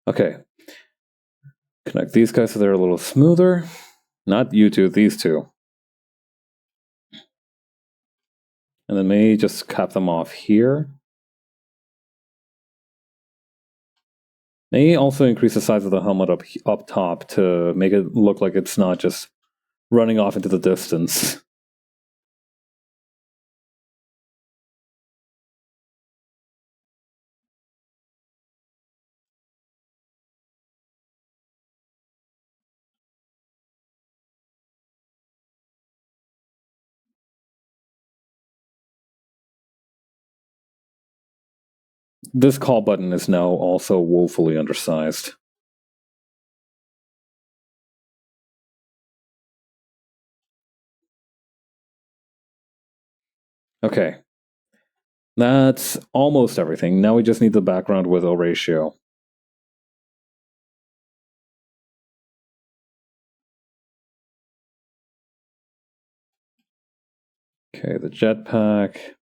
Speaker 1: Okay. Connect these guys so they're a little smoother. Not you two, these two. And then maybe just cap them off here. May also increase the size of the helmet up top to make it look like it's not just running off into the distance. This call button is now also woefully undersized. Okay. That's almost everything. Now we just need the background with a ratio. Okay, the jetpack.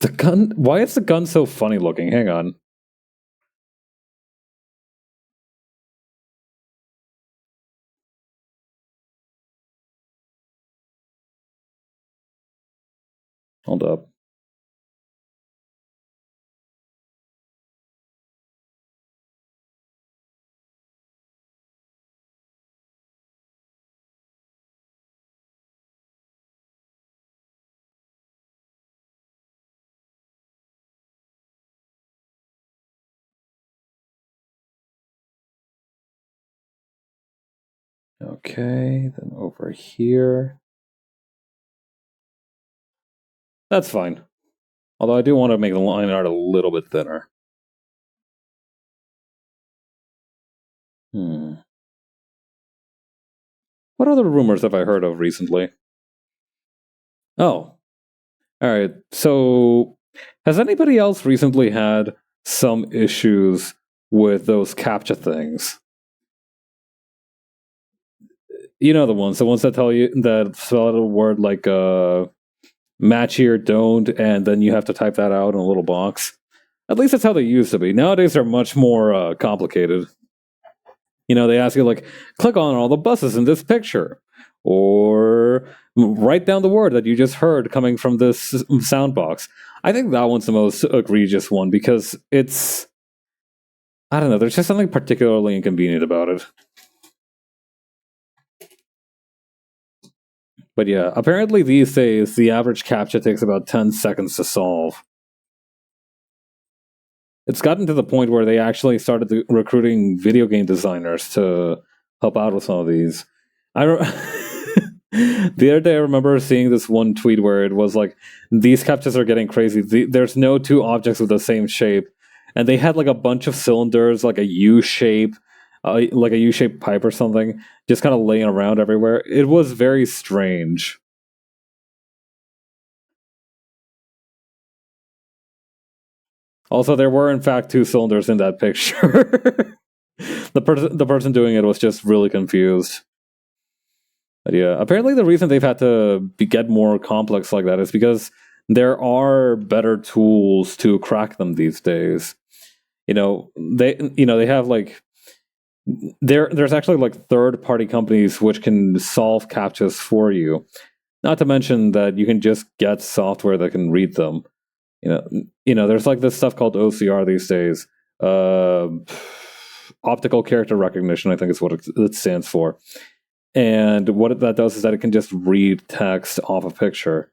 Speaker 1: The gun... Why is the gun so funny looking? Hang on. Hold up. Okay, then over here. That's fine. Although I do want to make the line art a little bit thinner. What other rumors have I heard of recently? Oh. Alright, so has anybody else recently had some issues with those CAPTCHA things? You know the ones that tell you that spell out a word like match here, don't, and then you have to type that out in a little box. At least that's how they used to be. Nowadays they're much more complicated. You know, they ask you like, click on all the buses in this picture, or write down the word that you just heard coming from this sound box. I think that one's the most egregious one because it's, I don't know, there's just something particularly inconvenient about it. But yeah, apparently these days, the average CAPTCHA takes about 10 seconds to solve. It's gotten to the point where they actually started recruiting video game designers to help out with some of these. The other day I remember seeing this one tweet where it was like, these CAPTCHAs are getting crazy. There's no two objects with the same shape. And they had like a bunch of cylinders, like a U-shape, like a U-shaped pipe or something, just kind of laying around everywhere. It was very strange. Also, there were in fact two cylinders in that picture. The person doing it was just really confused. But yeah, apparently the reason they've had to get more complex like that is because there are better tools to crack them these days. They have like there's actually like third party companies which can solve captchas for you. Not to mention that you can just get software that can read them. There's like this stuff called OCR these days. Uh, Optical character recognition, I think is what it stands for. And what that does is that it can just read text off a picture,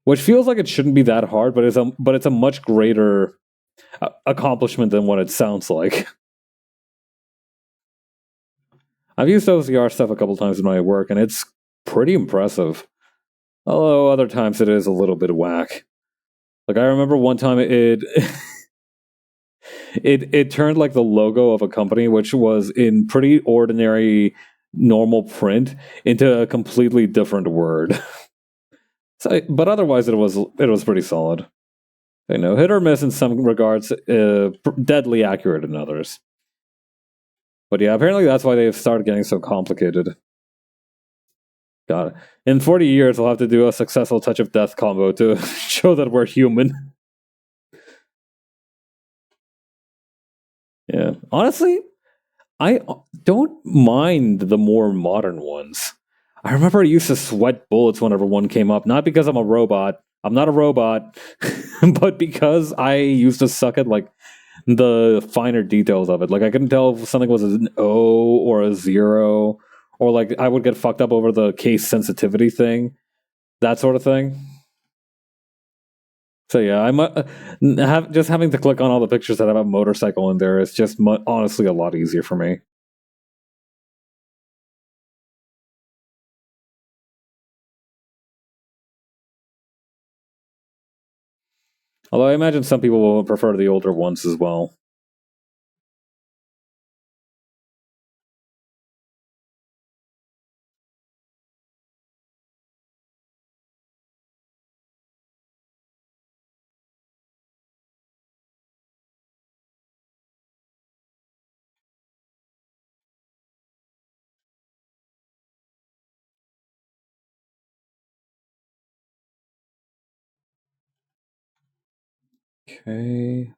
Speaker 1: which feels like it shouldn't be that hard, but it's a much greater accomplishment than what it sounds like. I've used OCR stuff a couple times in my work, and it's pretty impressive. Although other times it is a little bit whack. Like I remember one time it it turned like the logo of a company, which was in pretty ordinary normal print, into a completely different word. So, but otherwise it was pretty solid. Hit or miss in some regards, deadly accurate in others. But yeah, apparently that's why they've started getting so complicated. God, in 40 years, we'll have to do a successful touch of death combo to show that we're human. Yeah, honestly, I don't mind the more modern ones. I remember I used to sweat bullets whenever one came up, not because I'm a robot. I'm not a robot, but because I used to suck at like the finer details of it. Like I couldn't tell if something was an O or a 0, or like I would get fucked up over the case sensitivity thing, that sort of thing. So yeah, just having to click on all the pictures that have a motorcycle in there is just honestly a lot easier for me. Although I imagine some people will prefer the older ones as well. Okay.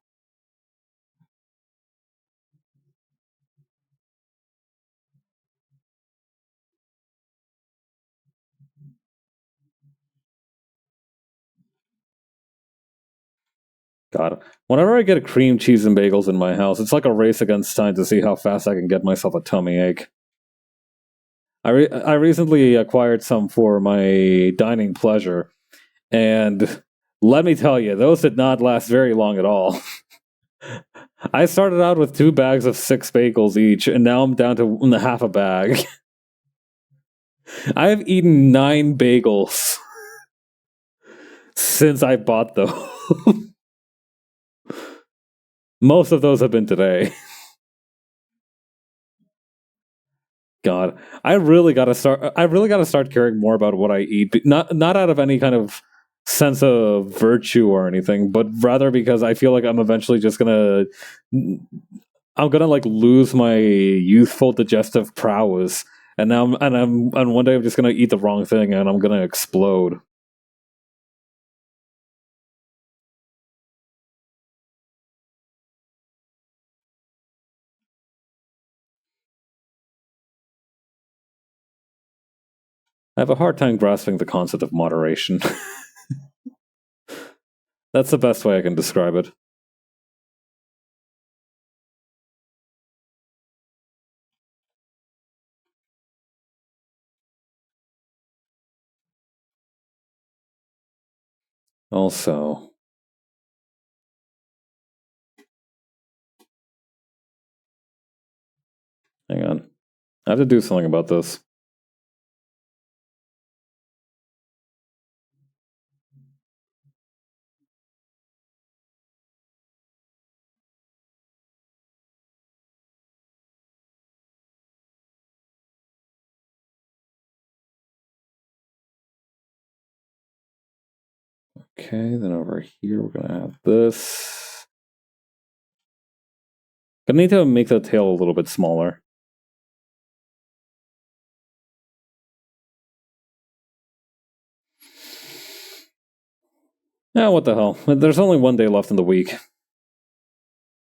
Speaker 1: God, whenever I get cream cheese and bagels in my house, it's like a race against time to see how fast I can get myself a tummy ache. I recently acquired some for my dining pleasure, and let me tell you, those did not last very long at all. I started out with 2 bags of 6 bagels each, and now I'm down to half a bag. I have eaten 9 bagels since I bought them. Most of those have been today. God, I really got to start. I really got to start caring more about what I eat. Not out of any kind of sense of virtue or anything, but rather because I feel like I'm eventually just gonna. I'm gonna like lose my youthful digestive prowess, and one day I'm just gonna eat the wrong thing and I'm gonna explode. I have a hard time grasping the concept of moderation. That's the best way I can describe it. Also, hang on. I have to do something about this. Okay, then over here we're gonna have this. Gonna need to make the tail a little bit smaller. Yeah, what the hell? There's only one day left in the week.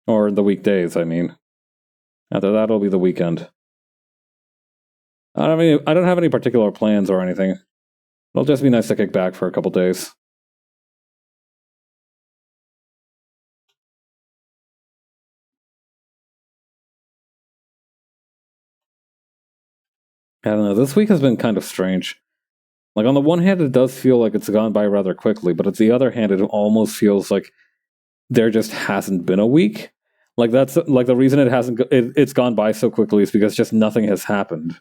Speaker 1: Or the weekdays, I mean. After that, it'll be the weekend. I don't have any particular plans or anything. It'll just be nice to kick back for a couple days. I don't know, this week has been kind of strange. Like, on the one hand, it does feel like it's gone by rather quickly, but on the other hand, it almost feels like there just hasn't been a week. Like, that's like the reason it's gone by so quickly is because just nothing has happened.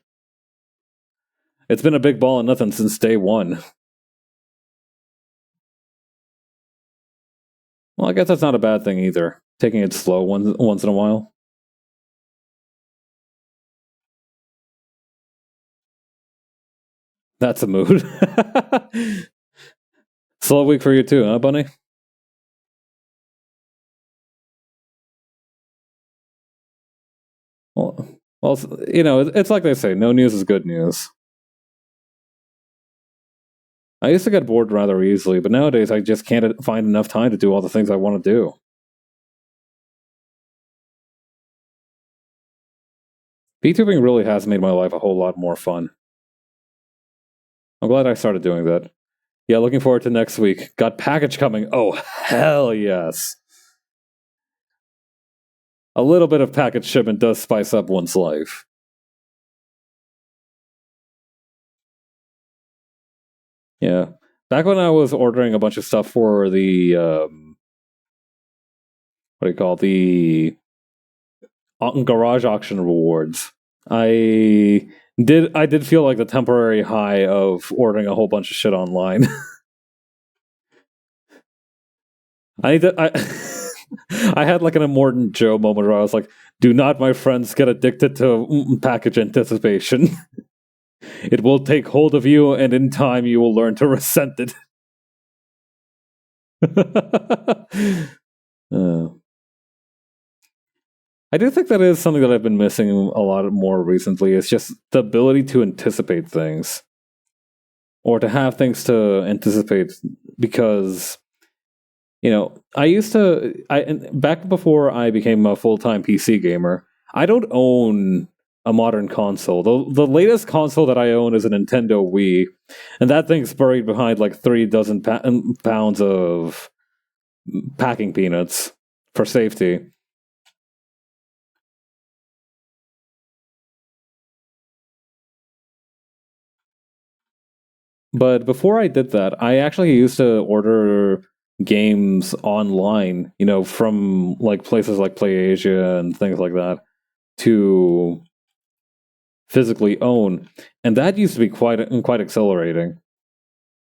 Speaker 1: It's been a big ball of nothing since day one. Well, I guess that's not a bad thing either. Taking it slow once in a while. That's a mood. Slow week for you too, huh, Bunny? Well, it's like they say, no news is good news. I used to get bored rather easily, but nowadays I just can't find enough time to do all the things I want to do. VTubing really has made my life a whole lot more fun. I'm glad I started doing that. Yeah, looking forward to next week. Got package coming. Oh, hell yes. A little bit of package shipment does spice up one's life. Yeah. Back when I was ordering a bunch of stuff for the, what do you call the garage auction rewards, I did feel like the temporary high of ordering a whole bunch of shit online. I I had like an Immortan Joe moment where I was like, "Do not, my friends, get addicted to package anticipation. It will take hold of you, and in time, you will learn to resent it." uh, I do think that is something that I've been missing a lot more recently. It's just the ability to anticipate things, or to have things to anticipate, because I used to, back before I became a full-time PC gamer, I don't own a modern console. The latest console that I own is a Nintendo Wii, and that thing's buried behind like 3 dozen pounds of packing peanuts for safety. But before I did that, I actually used to order games online, from like places like PlayAsia and things like that, to physically own, and that used to be quite exhilarating.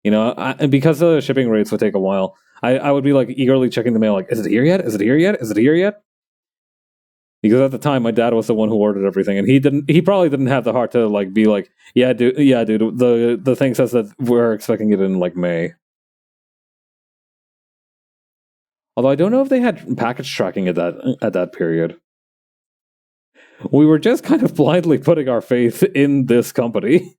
Speaker 1: And because the shipping rates would take a while, I would be like eagerly checking the mail, like, is it here yet? Is it here yet? Is it here yet? Because at the time, my dad was the one who ordered everything, and he probably didn't have the heart to like be like, yeah, dude, the thing says that we're expecting it in like May. Although I don't know if they had package tracking at that period. We were just kind of blindly putting our faith in this company.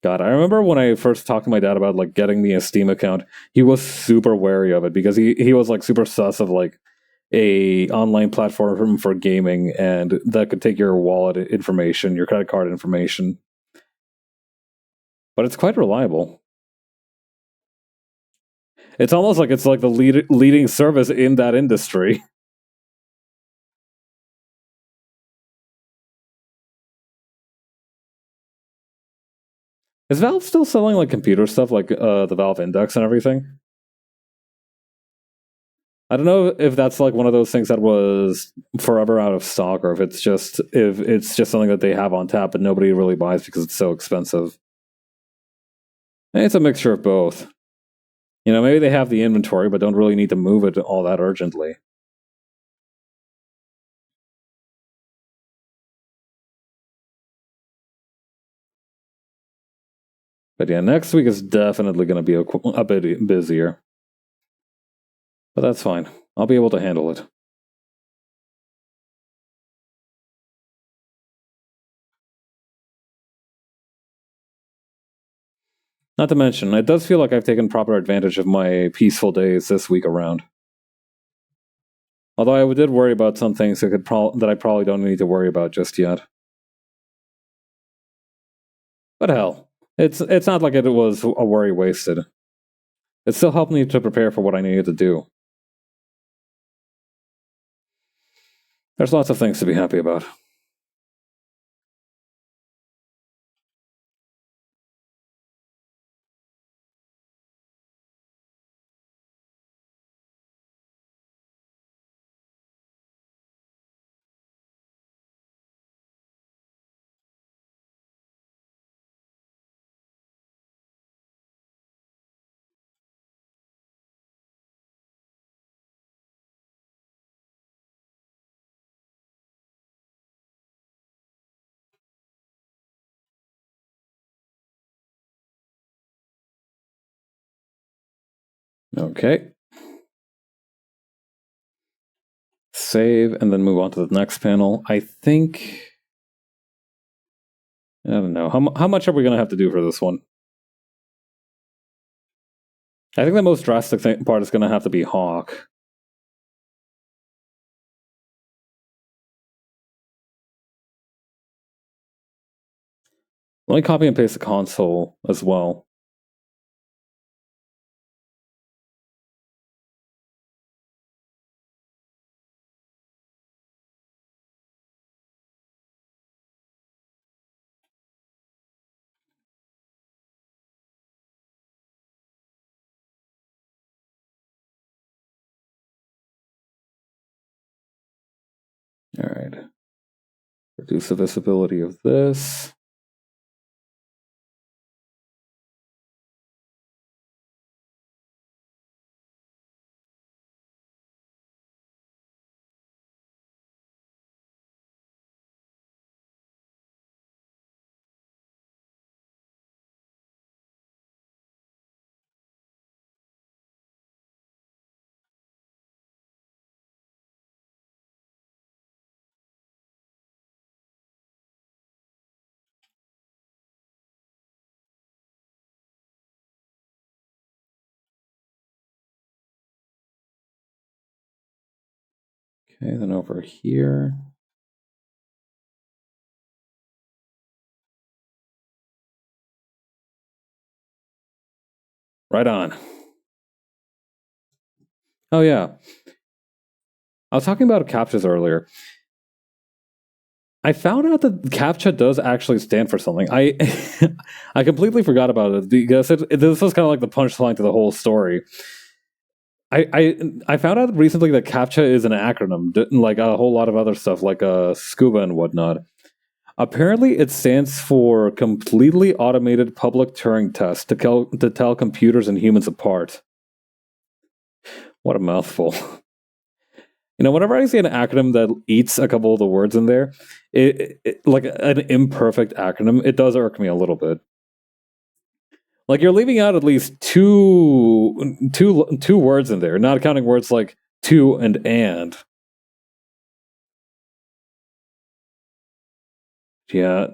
Speaker 1: God, I remember when I first talked to my dad about like getting me a Steam account, he was super wary of it because he was like super sus of like a online platform for gaming, and that could take your wallet information, your credit card information. But it's quite reliable. It's almost like it's like the leading service in that industry. Is Valve still selling like computer stuff, like the Valve Index and everything? I don't know if that's like one of those things that was forever out of stock, or if it's just something that they have on tap but nobody really buys because it's so expensive. It's a mixture of both. Maybe they have the inventory but don't really need to move it all that urgently. But yeah, next week is definitely going to be a bit busier. But that's fine. I'll be able to handle it. Not to mention, it does feel like I've taken proper advantage of my peaceful days this week around. Although I did worry about some things that I probably don't need to worry about just yet. But hell, it's not like it was a worry wasted. It still helped me to prepare for what I needed to do. There's lots of things to be happy about. Okay. Save and then move on to the next panel. I think... I don't know. How much are we going to have to do for this one? I think the most drastic part is going to have to be Hawk. Let me copy and paste the console as well. All right. Reduce the visibility of this. Okay, then over here. Right on. Oh yeah. I was talking about CAPTCHAs earlier. I found out that CAPTCHA does actually stand for something. I I completely forgot about it because this was kind of like the punchline to the whole story. I found out recently that CAPTCHA is an acronym, like a whole lot of other stuff, like SCUBA and whatnot. Apparently, it stands for Completely Automated Public Turing Test to tell computers and humans apart. What a mouthful. Whenever I see an acronym that eats a couple of the words in there, like an imperfect acronym, it does irk me a little bit. Like you're leaving out at least two words in there, not counting words like to and. Yeah.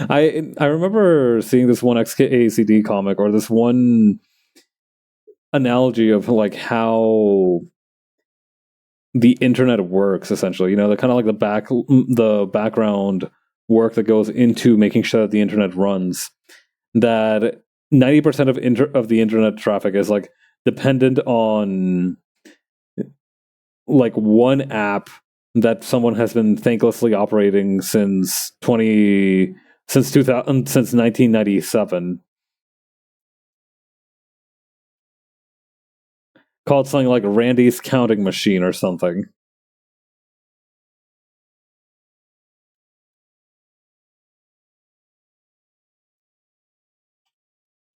Speaker 1: I remember seeing this one XKACD comic or this one analogy of like how the internet works essentially. The kind of like the background work that goes into making sure that the internet runs. That 90% of the internet traffic is like dependent on like one app that someone has been thanklessly operating since 1997, called something like Randy's Counting Machine or something.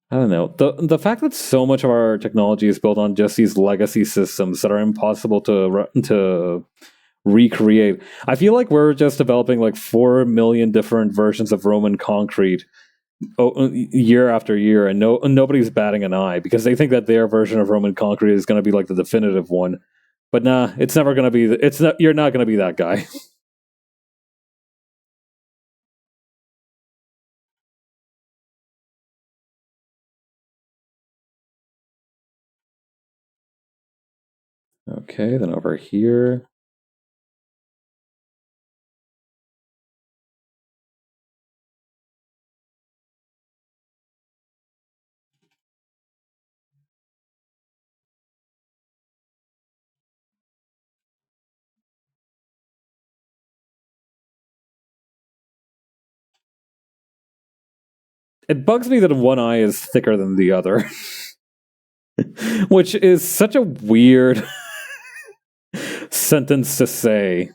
Speaker 1: I don't know. The fact that so much of our technology is built on just these legacy systems that are impossible to recreate. I feel like we're just developing like 4 million different versions of Roman concrete year after year, and nobody's batting an eye because they think that their version of Roman concrete is going to be like the definitive one. But nah, it's never going to be. You're not going to be that guy. Okay, then over here. It bugs me that one eye is thicker than the other. Which is such a weird sentence to say.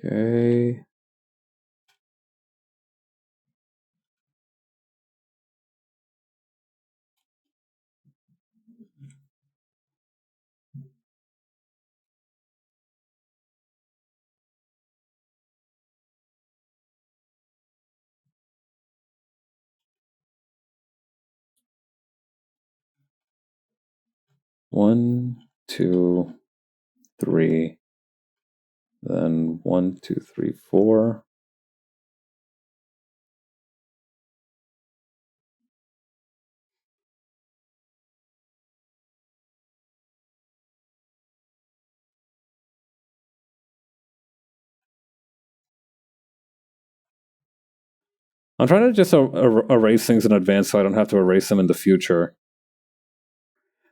Speaker 1: Okay. One, two, three. Then 1, 2, 3, 4. I'm trying to just erase things in advance so I don't have to erase them in the future.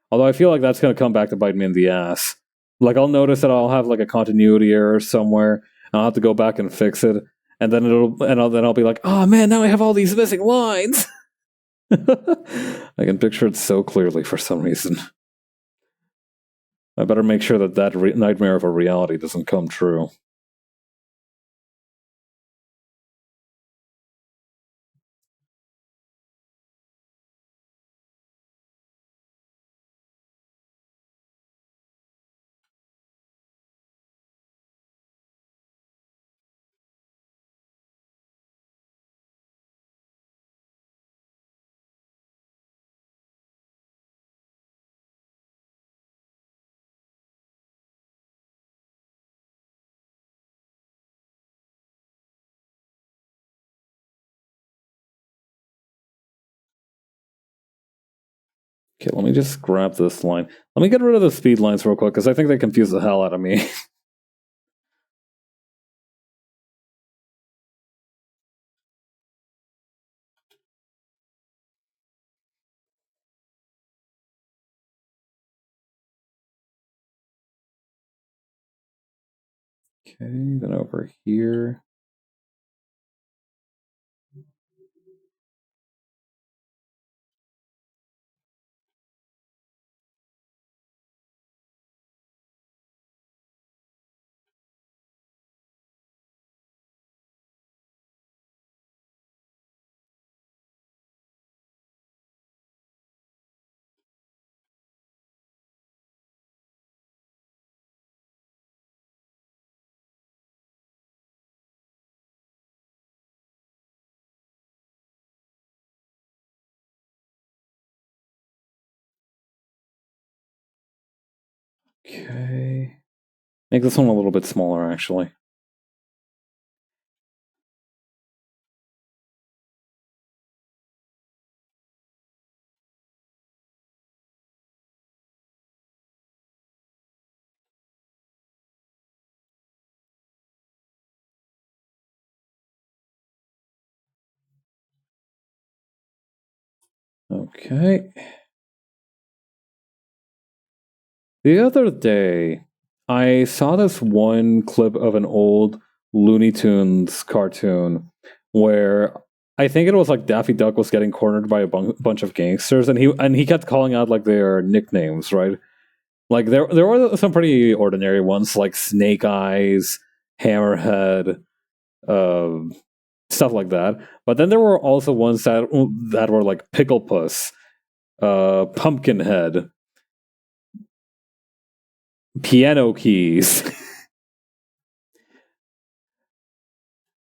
Speaker 1: Although I feel like that's going to come back to bite me in the ass. Like I'll notice that I'll have like a continuity error somewhere, and I'll have to go back and fix it, and then I'll be like, oh man, now I have all these missing lines. I can picture it so clearly for some reason. I better make sure that nightmare of a reality doesn't come true. Okay, let me just grab this line. Let me get rid of the speed lines real quick, because I think they confuse the hell out of me. Okay, then over here. Okay. Make this one a little bit smaller, actually. Okay. The other day, I saw this one clip of an old Looney Tunes cartoon where I think it was like Daffy Duck was getting cornered by a bunch of gangsters, and he kept calling out like their nicknames, right? Like there were some pretty ordinary ones like Snake Eyes, Hammerhead, stuff like that. But then there were also ones that were like Pickle Puss, Pumpkinhead, Piano Keys.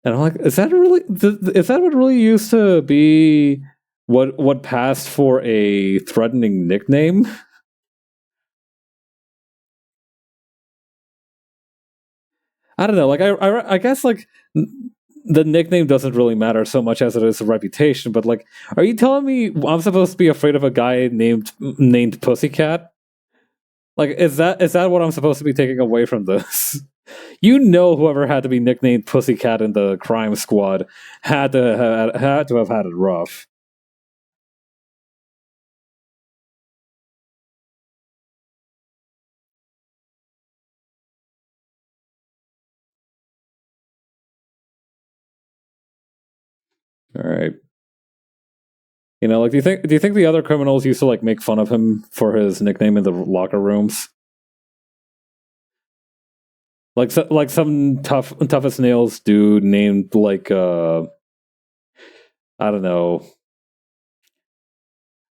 Speaker 1: And I'm like, is that what really used to be what passed for a threatening nickname. I don't know. Like I guess like the nickname doesn't really matter so much as it is a reputation. But like, are you telling me I'm supposed to be afraid of a guy named Pussycat? Like, is that what I'm supposed to be taking away from this? You know, whoever had to be nicknamed Pussycat in the crime squad had to have had it rough. All right. Like, do you think the other criminals used to like make fun of him for his nickname in the locker rooms? Like some toughest nails dude named like I don't know,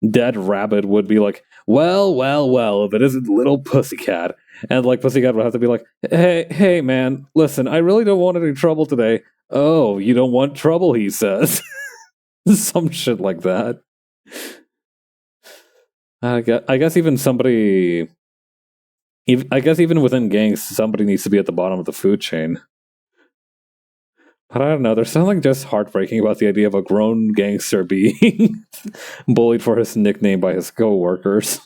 Speaker 1: Dead Rabbit would be like, well, well, well, if it isn't Little Pussycat. And like Pussycat would have to be like, hey man, listen, I really don't want any trouble today. Oh, you don't want trouble, he says. Some shit like that. I guess even somebody, I guess even within gangs, somebody needs to be at the bottom of the food chain. But I don't know. There's something just heartbreaking about the idea of a grown gangster being bullied for his nickname by his co-workers.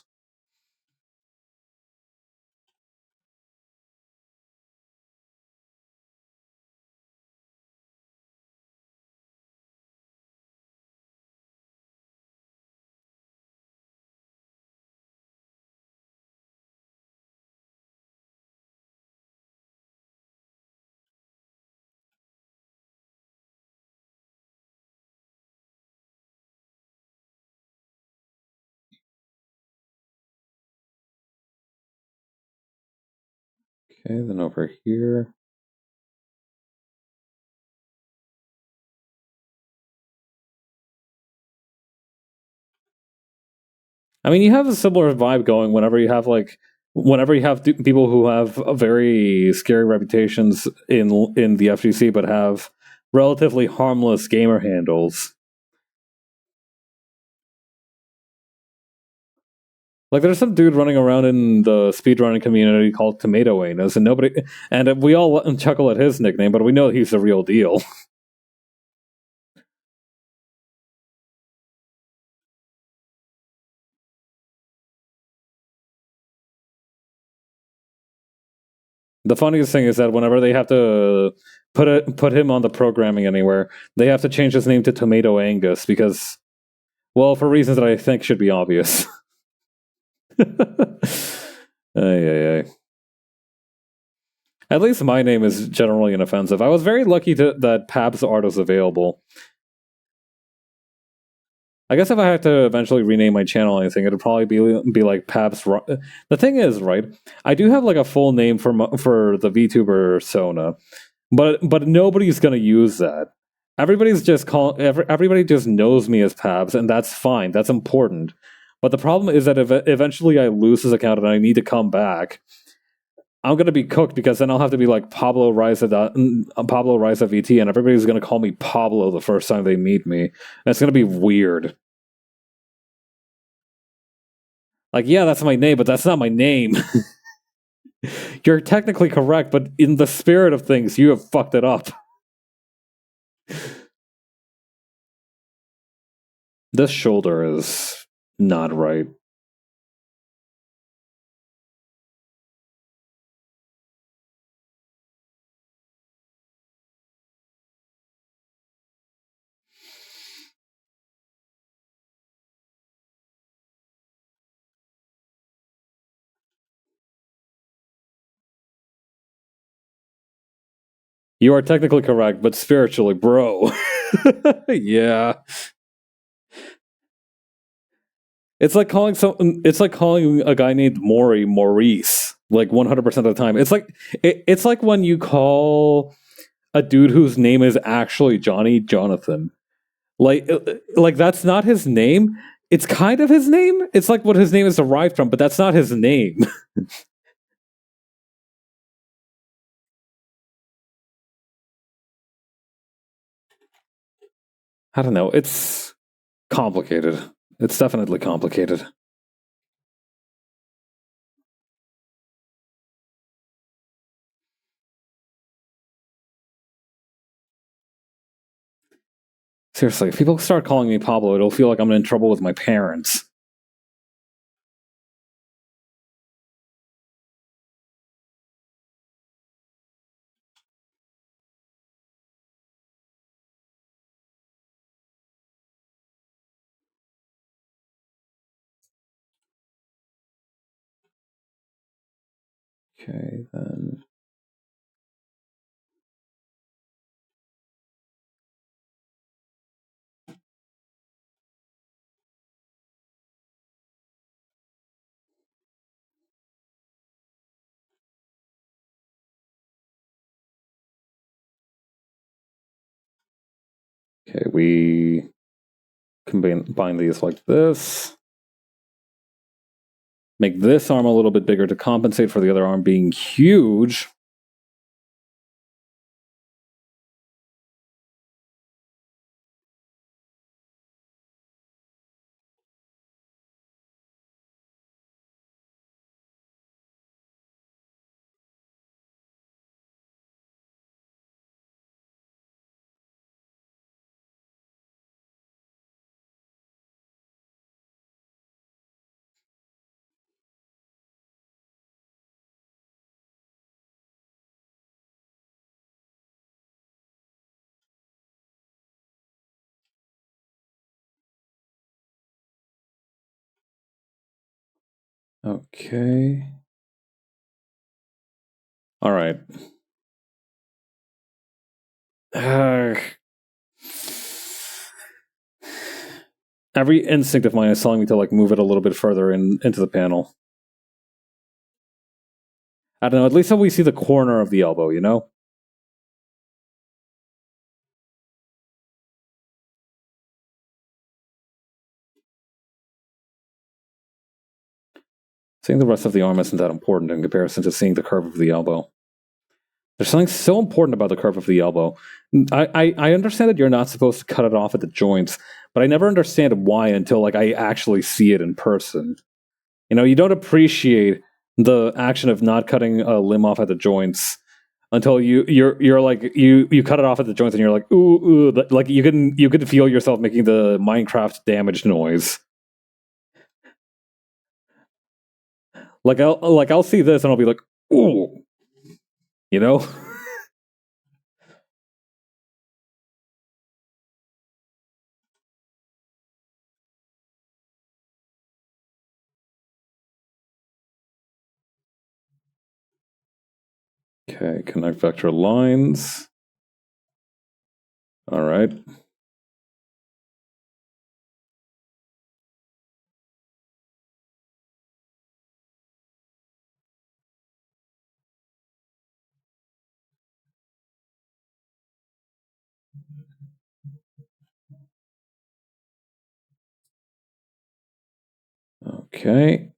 Speaker 1: Okay, then over here. I mean, you have a similar vibe going whenever you have people who have very scary reputations in the FGC, but have relatively harmless gamer handles. Like, there's some dude running around in the speedrunning community called Tomato Anus, and we all chuckle at his nickname, but we know he's the real deal. The funniest thing is that whenever they have to put him on the programming anywhere, they have to change his name to Tomato Angus because, well, for reasons that I think should be obvious. Ay, ay, ay. At least my name is generally inoffensive. I was very lucky that Pab's art was available. I guess if I had to eventually rename my channel or anything, it'd probably be like Pab's. The thing is, right? I do have like a full name for the VTuber Sona, but nobody's gonna use that. Everybody just knows me as Pabs, and that's fine. That's important. But the problem is that if eventually I lose this account and I need to come back, I'm gonna be cooked because then I'll have to be like Pablo Riza VT, and everybody's gonna call me Pablo the first time they meet me. And it's gonna be weird. Like, yeah, that's my name, but that's not my name. You're technically correct, but in the spirit of things, you have fucked it up. This shoulder is not right. You are technically correct, but spiritually, bro. Yeah. It's like calling a guy named Maury Maurice, like 100% of the time. It's like when you call a dude whose name is actually Johnny Jonathan. Like that's not his name. It's kind of his name. It's like what his name is derived from, but that's not his name. I don't know. complicated. It's definitely complicated. Seriously, if people start calling me Pablo, it'll feel like I'm in trouble with my parents. Okay, then. Okay, we combine these like this. Make this arm a little bit bigger to compensate for the other arm being huge. Okay. All right. Every instinct of mine is telling me to like move it a little bit further into the panel. I don't know. At least so we see the corner of the elbow, you know. Seeing the rest of the arm isn't that important in comparison to seeing the curve of the elbow. There's something so important about the curve of the elbow. I understand that you're not supposed to cut it off at the joints, but I never understand why until like I actually see it in person. You know, you don't appreciate the action of not cutting a limb off at the joints until you're like you cut it off at the joints and you're like ooh, like you can feel yourself making the Minecraft damage noise. I'll see this and I'll be like ooh, you know. Okay, connect vector lines. All right. Okay.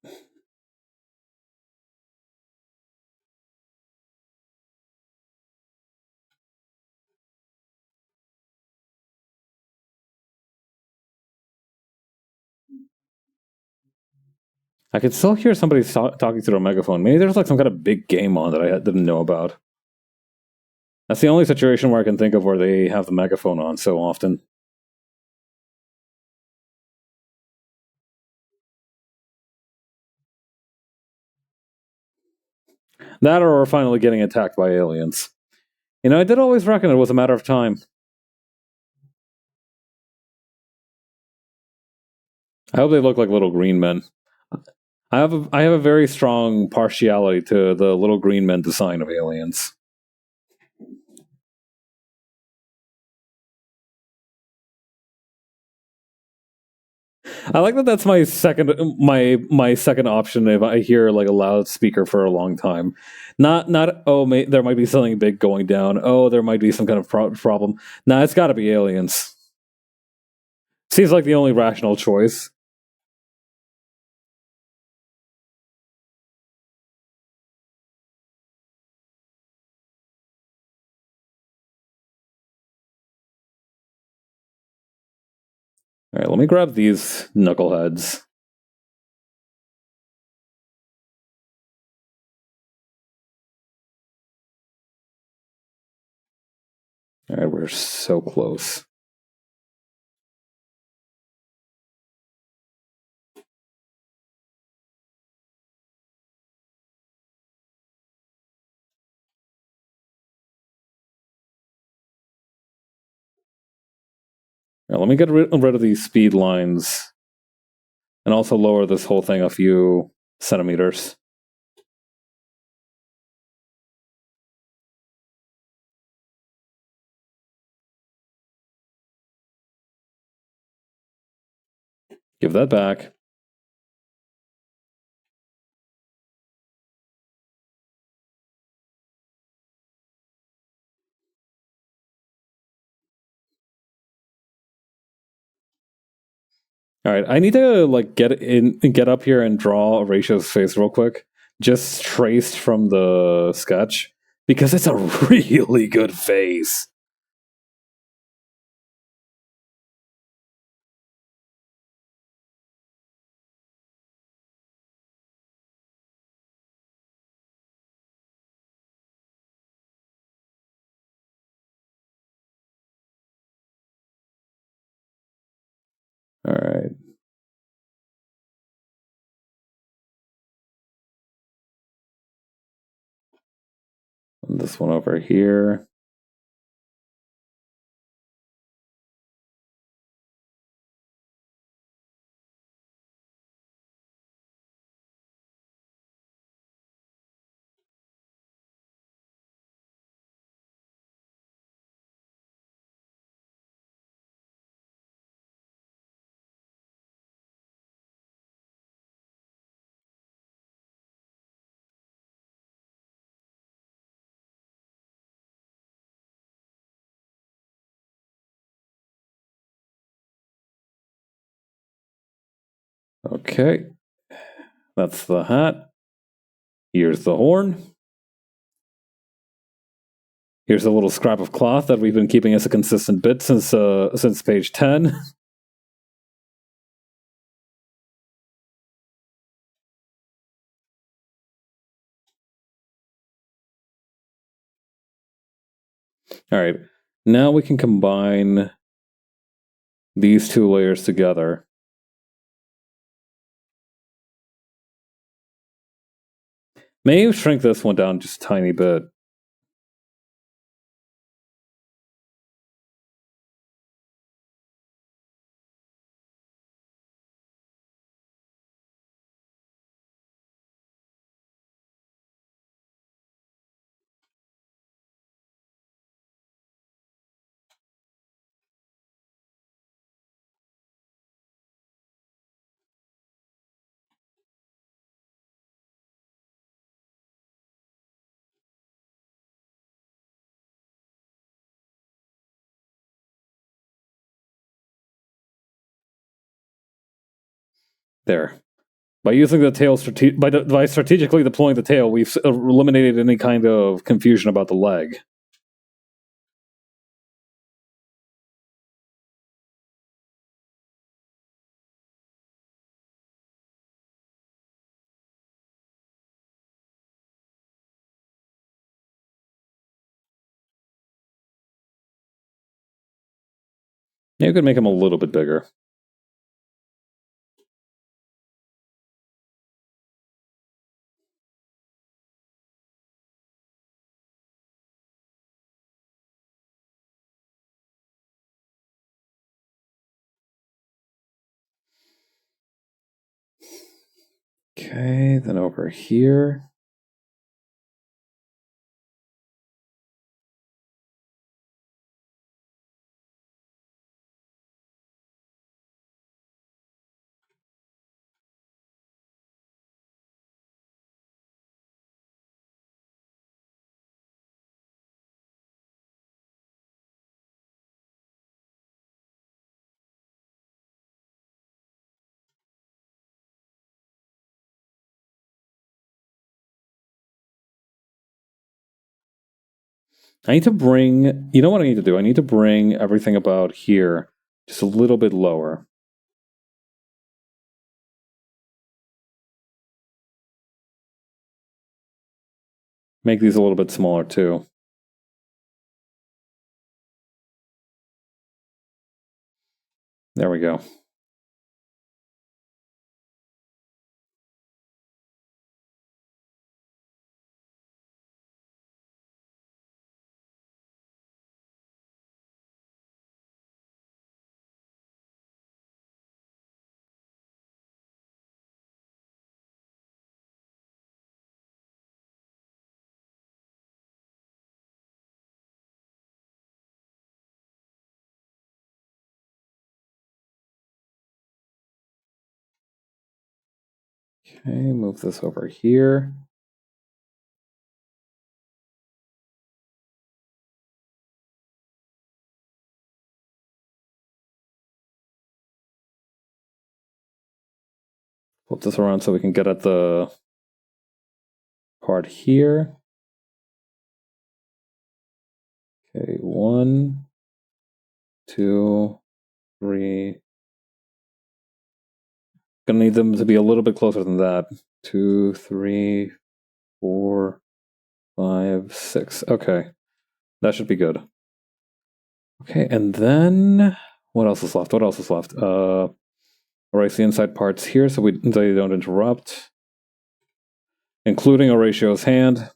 Speaker 1: I could still hear somebody talking through a megaphone. Maybe there's like some kind of big game on that I didn't know about. That's the only situation where I can think of where they have the megaphone on so often. That or we're finally getting attacked by aliens. You know, I did always reckon it was a matter of time. I hope they look like little green men. I have a very strong partiality to the little green men design of aliens. I like that. That's my second option if I hear like a loudspeaker for a long time. Not oh there might be something big going down. Oh, there might be some kind of problem. Nah, it's got to be aliens. Seems like the only rational choice. Alright, let me grab these knuckleheads. Alright, we're so close. Alright, let me get rid of these speed lines. And also lower this whole thing a few centimeters. Give that back. All right, I need to like get up here and draw Horatio's face real quick, just traced from the sketch, because it's a really good face. All right. And this one over here. Okay. That's the hat. Here's the horn. Here's a little scrap of cloth that we've been keeping as a consistent bit since page 10. All right. Now we can combine these two layers together. Maybe shrink this one down just a tiny bit. There. By using the tail by strategically deploying the tail, we've eliminated any kind of confusion about the leg. You could make him a little bit bigger. Okay, then over here. I need to bring, you know what I need to do? I need to bring everything about here just a little bit lower. make these a little bit smaller too. There we go. Okay, move this over here. Flip this around so we can get at the part here. Okay, 1, 2, 3. Gonna need them to be a little bit closer than that. 2, 3, 4, 5, 6. Okay, that should be good. Okay, and then what else is left? What else is left? Erase the inside parts here so they don't interrupt, including Horatio's hand.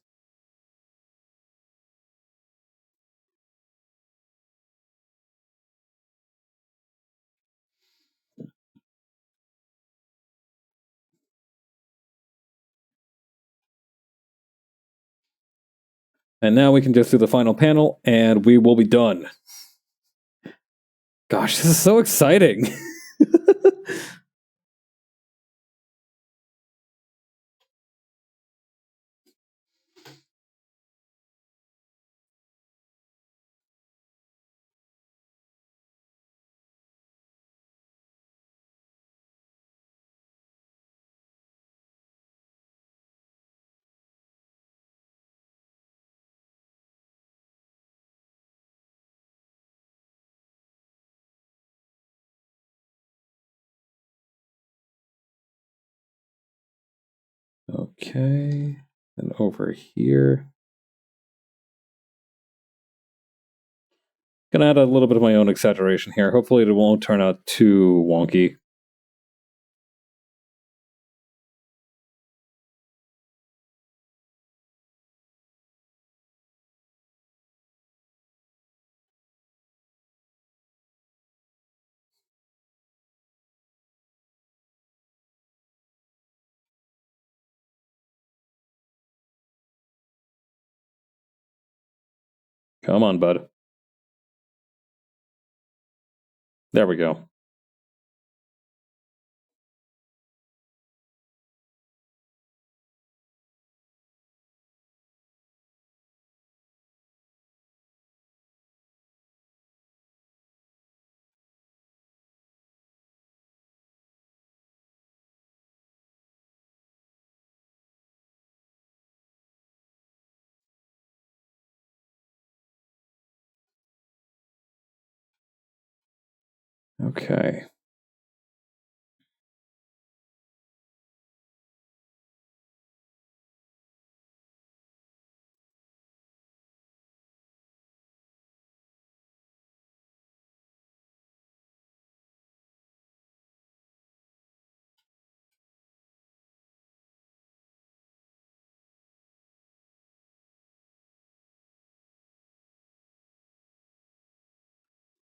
Speaker 1: And now we can just do the final panel and we will be done. Gosh, this is so exciting. Okay, and over here. Gonna add a little bit of my own exaggeration here. Hopefully it won't turn out too wonky. Come on, bud. There we go. Okay.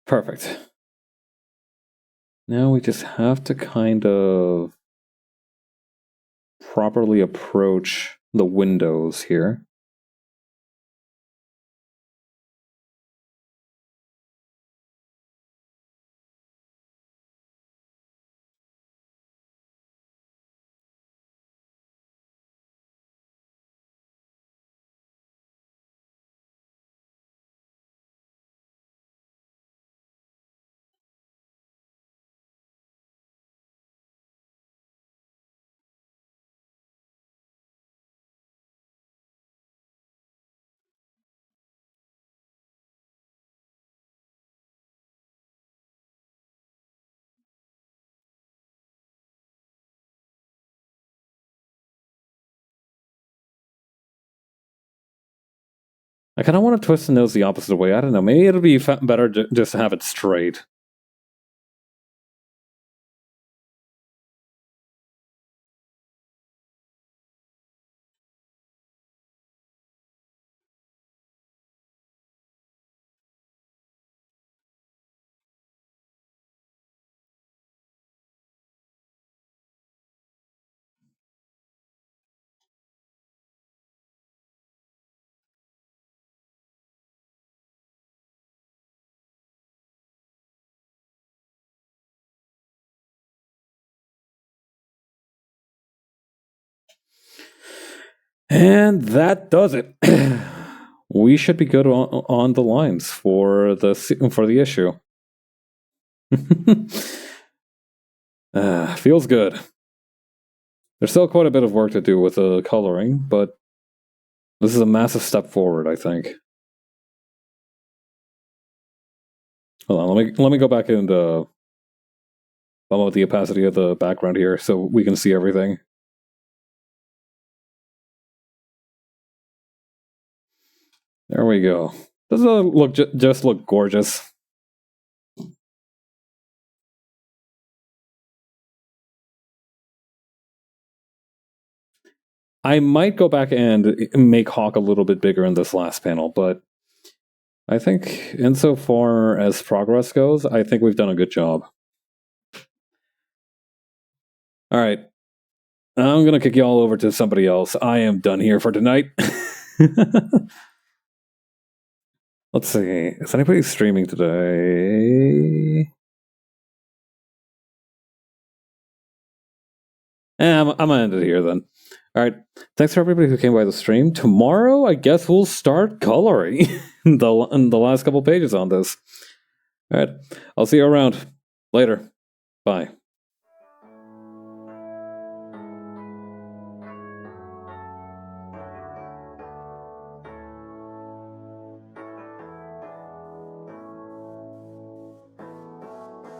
Speaker 1: Perfect. Now we just have to kind of properly approach the windows here. I kind of want to twist the nose the opposite way. I don't know. Maybe it'll be better just to have it straight. And that does it. We should be good on the lines for the issue. Feels good. There's still quite a bit of work to do with the coloring, but this is a massive step forward, I think. Hold on, let me go back and bump up the opacity of the background here so we can see everything. There we go. Doesn't it look just look gorgeous? I might go back and make Hawk a little bit bigger in this last panel, but I think insofar as progress goes, I think we've done a good job. All right. I'm going to kick you all over to somebody else. I am done here for tonight. Let's see. Is anybody streaming today? I'm going to end it here then. All right. Thanks for everybody who came by the stream. Tomorrow, I guess we'll start coloring the last couple pages on this. All right. I'll see you around. Later. Bye.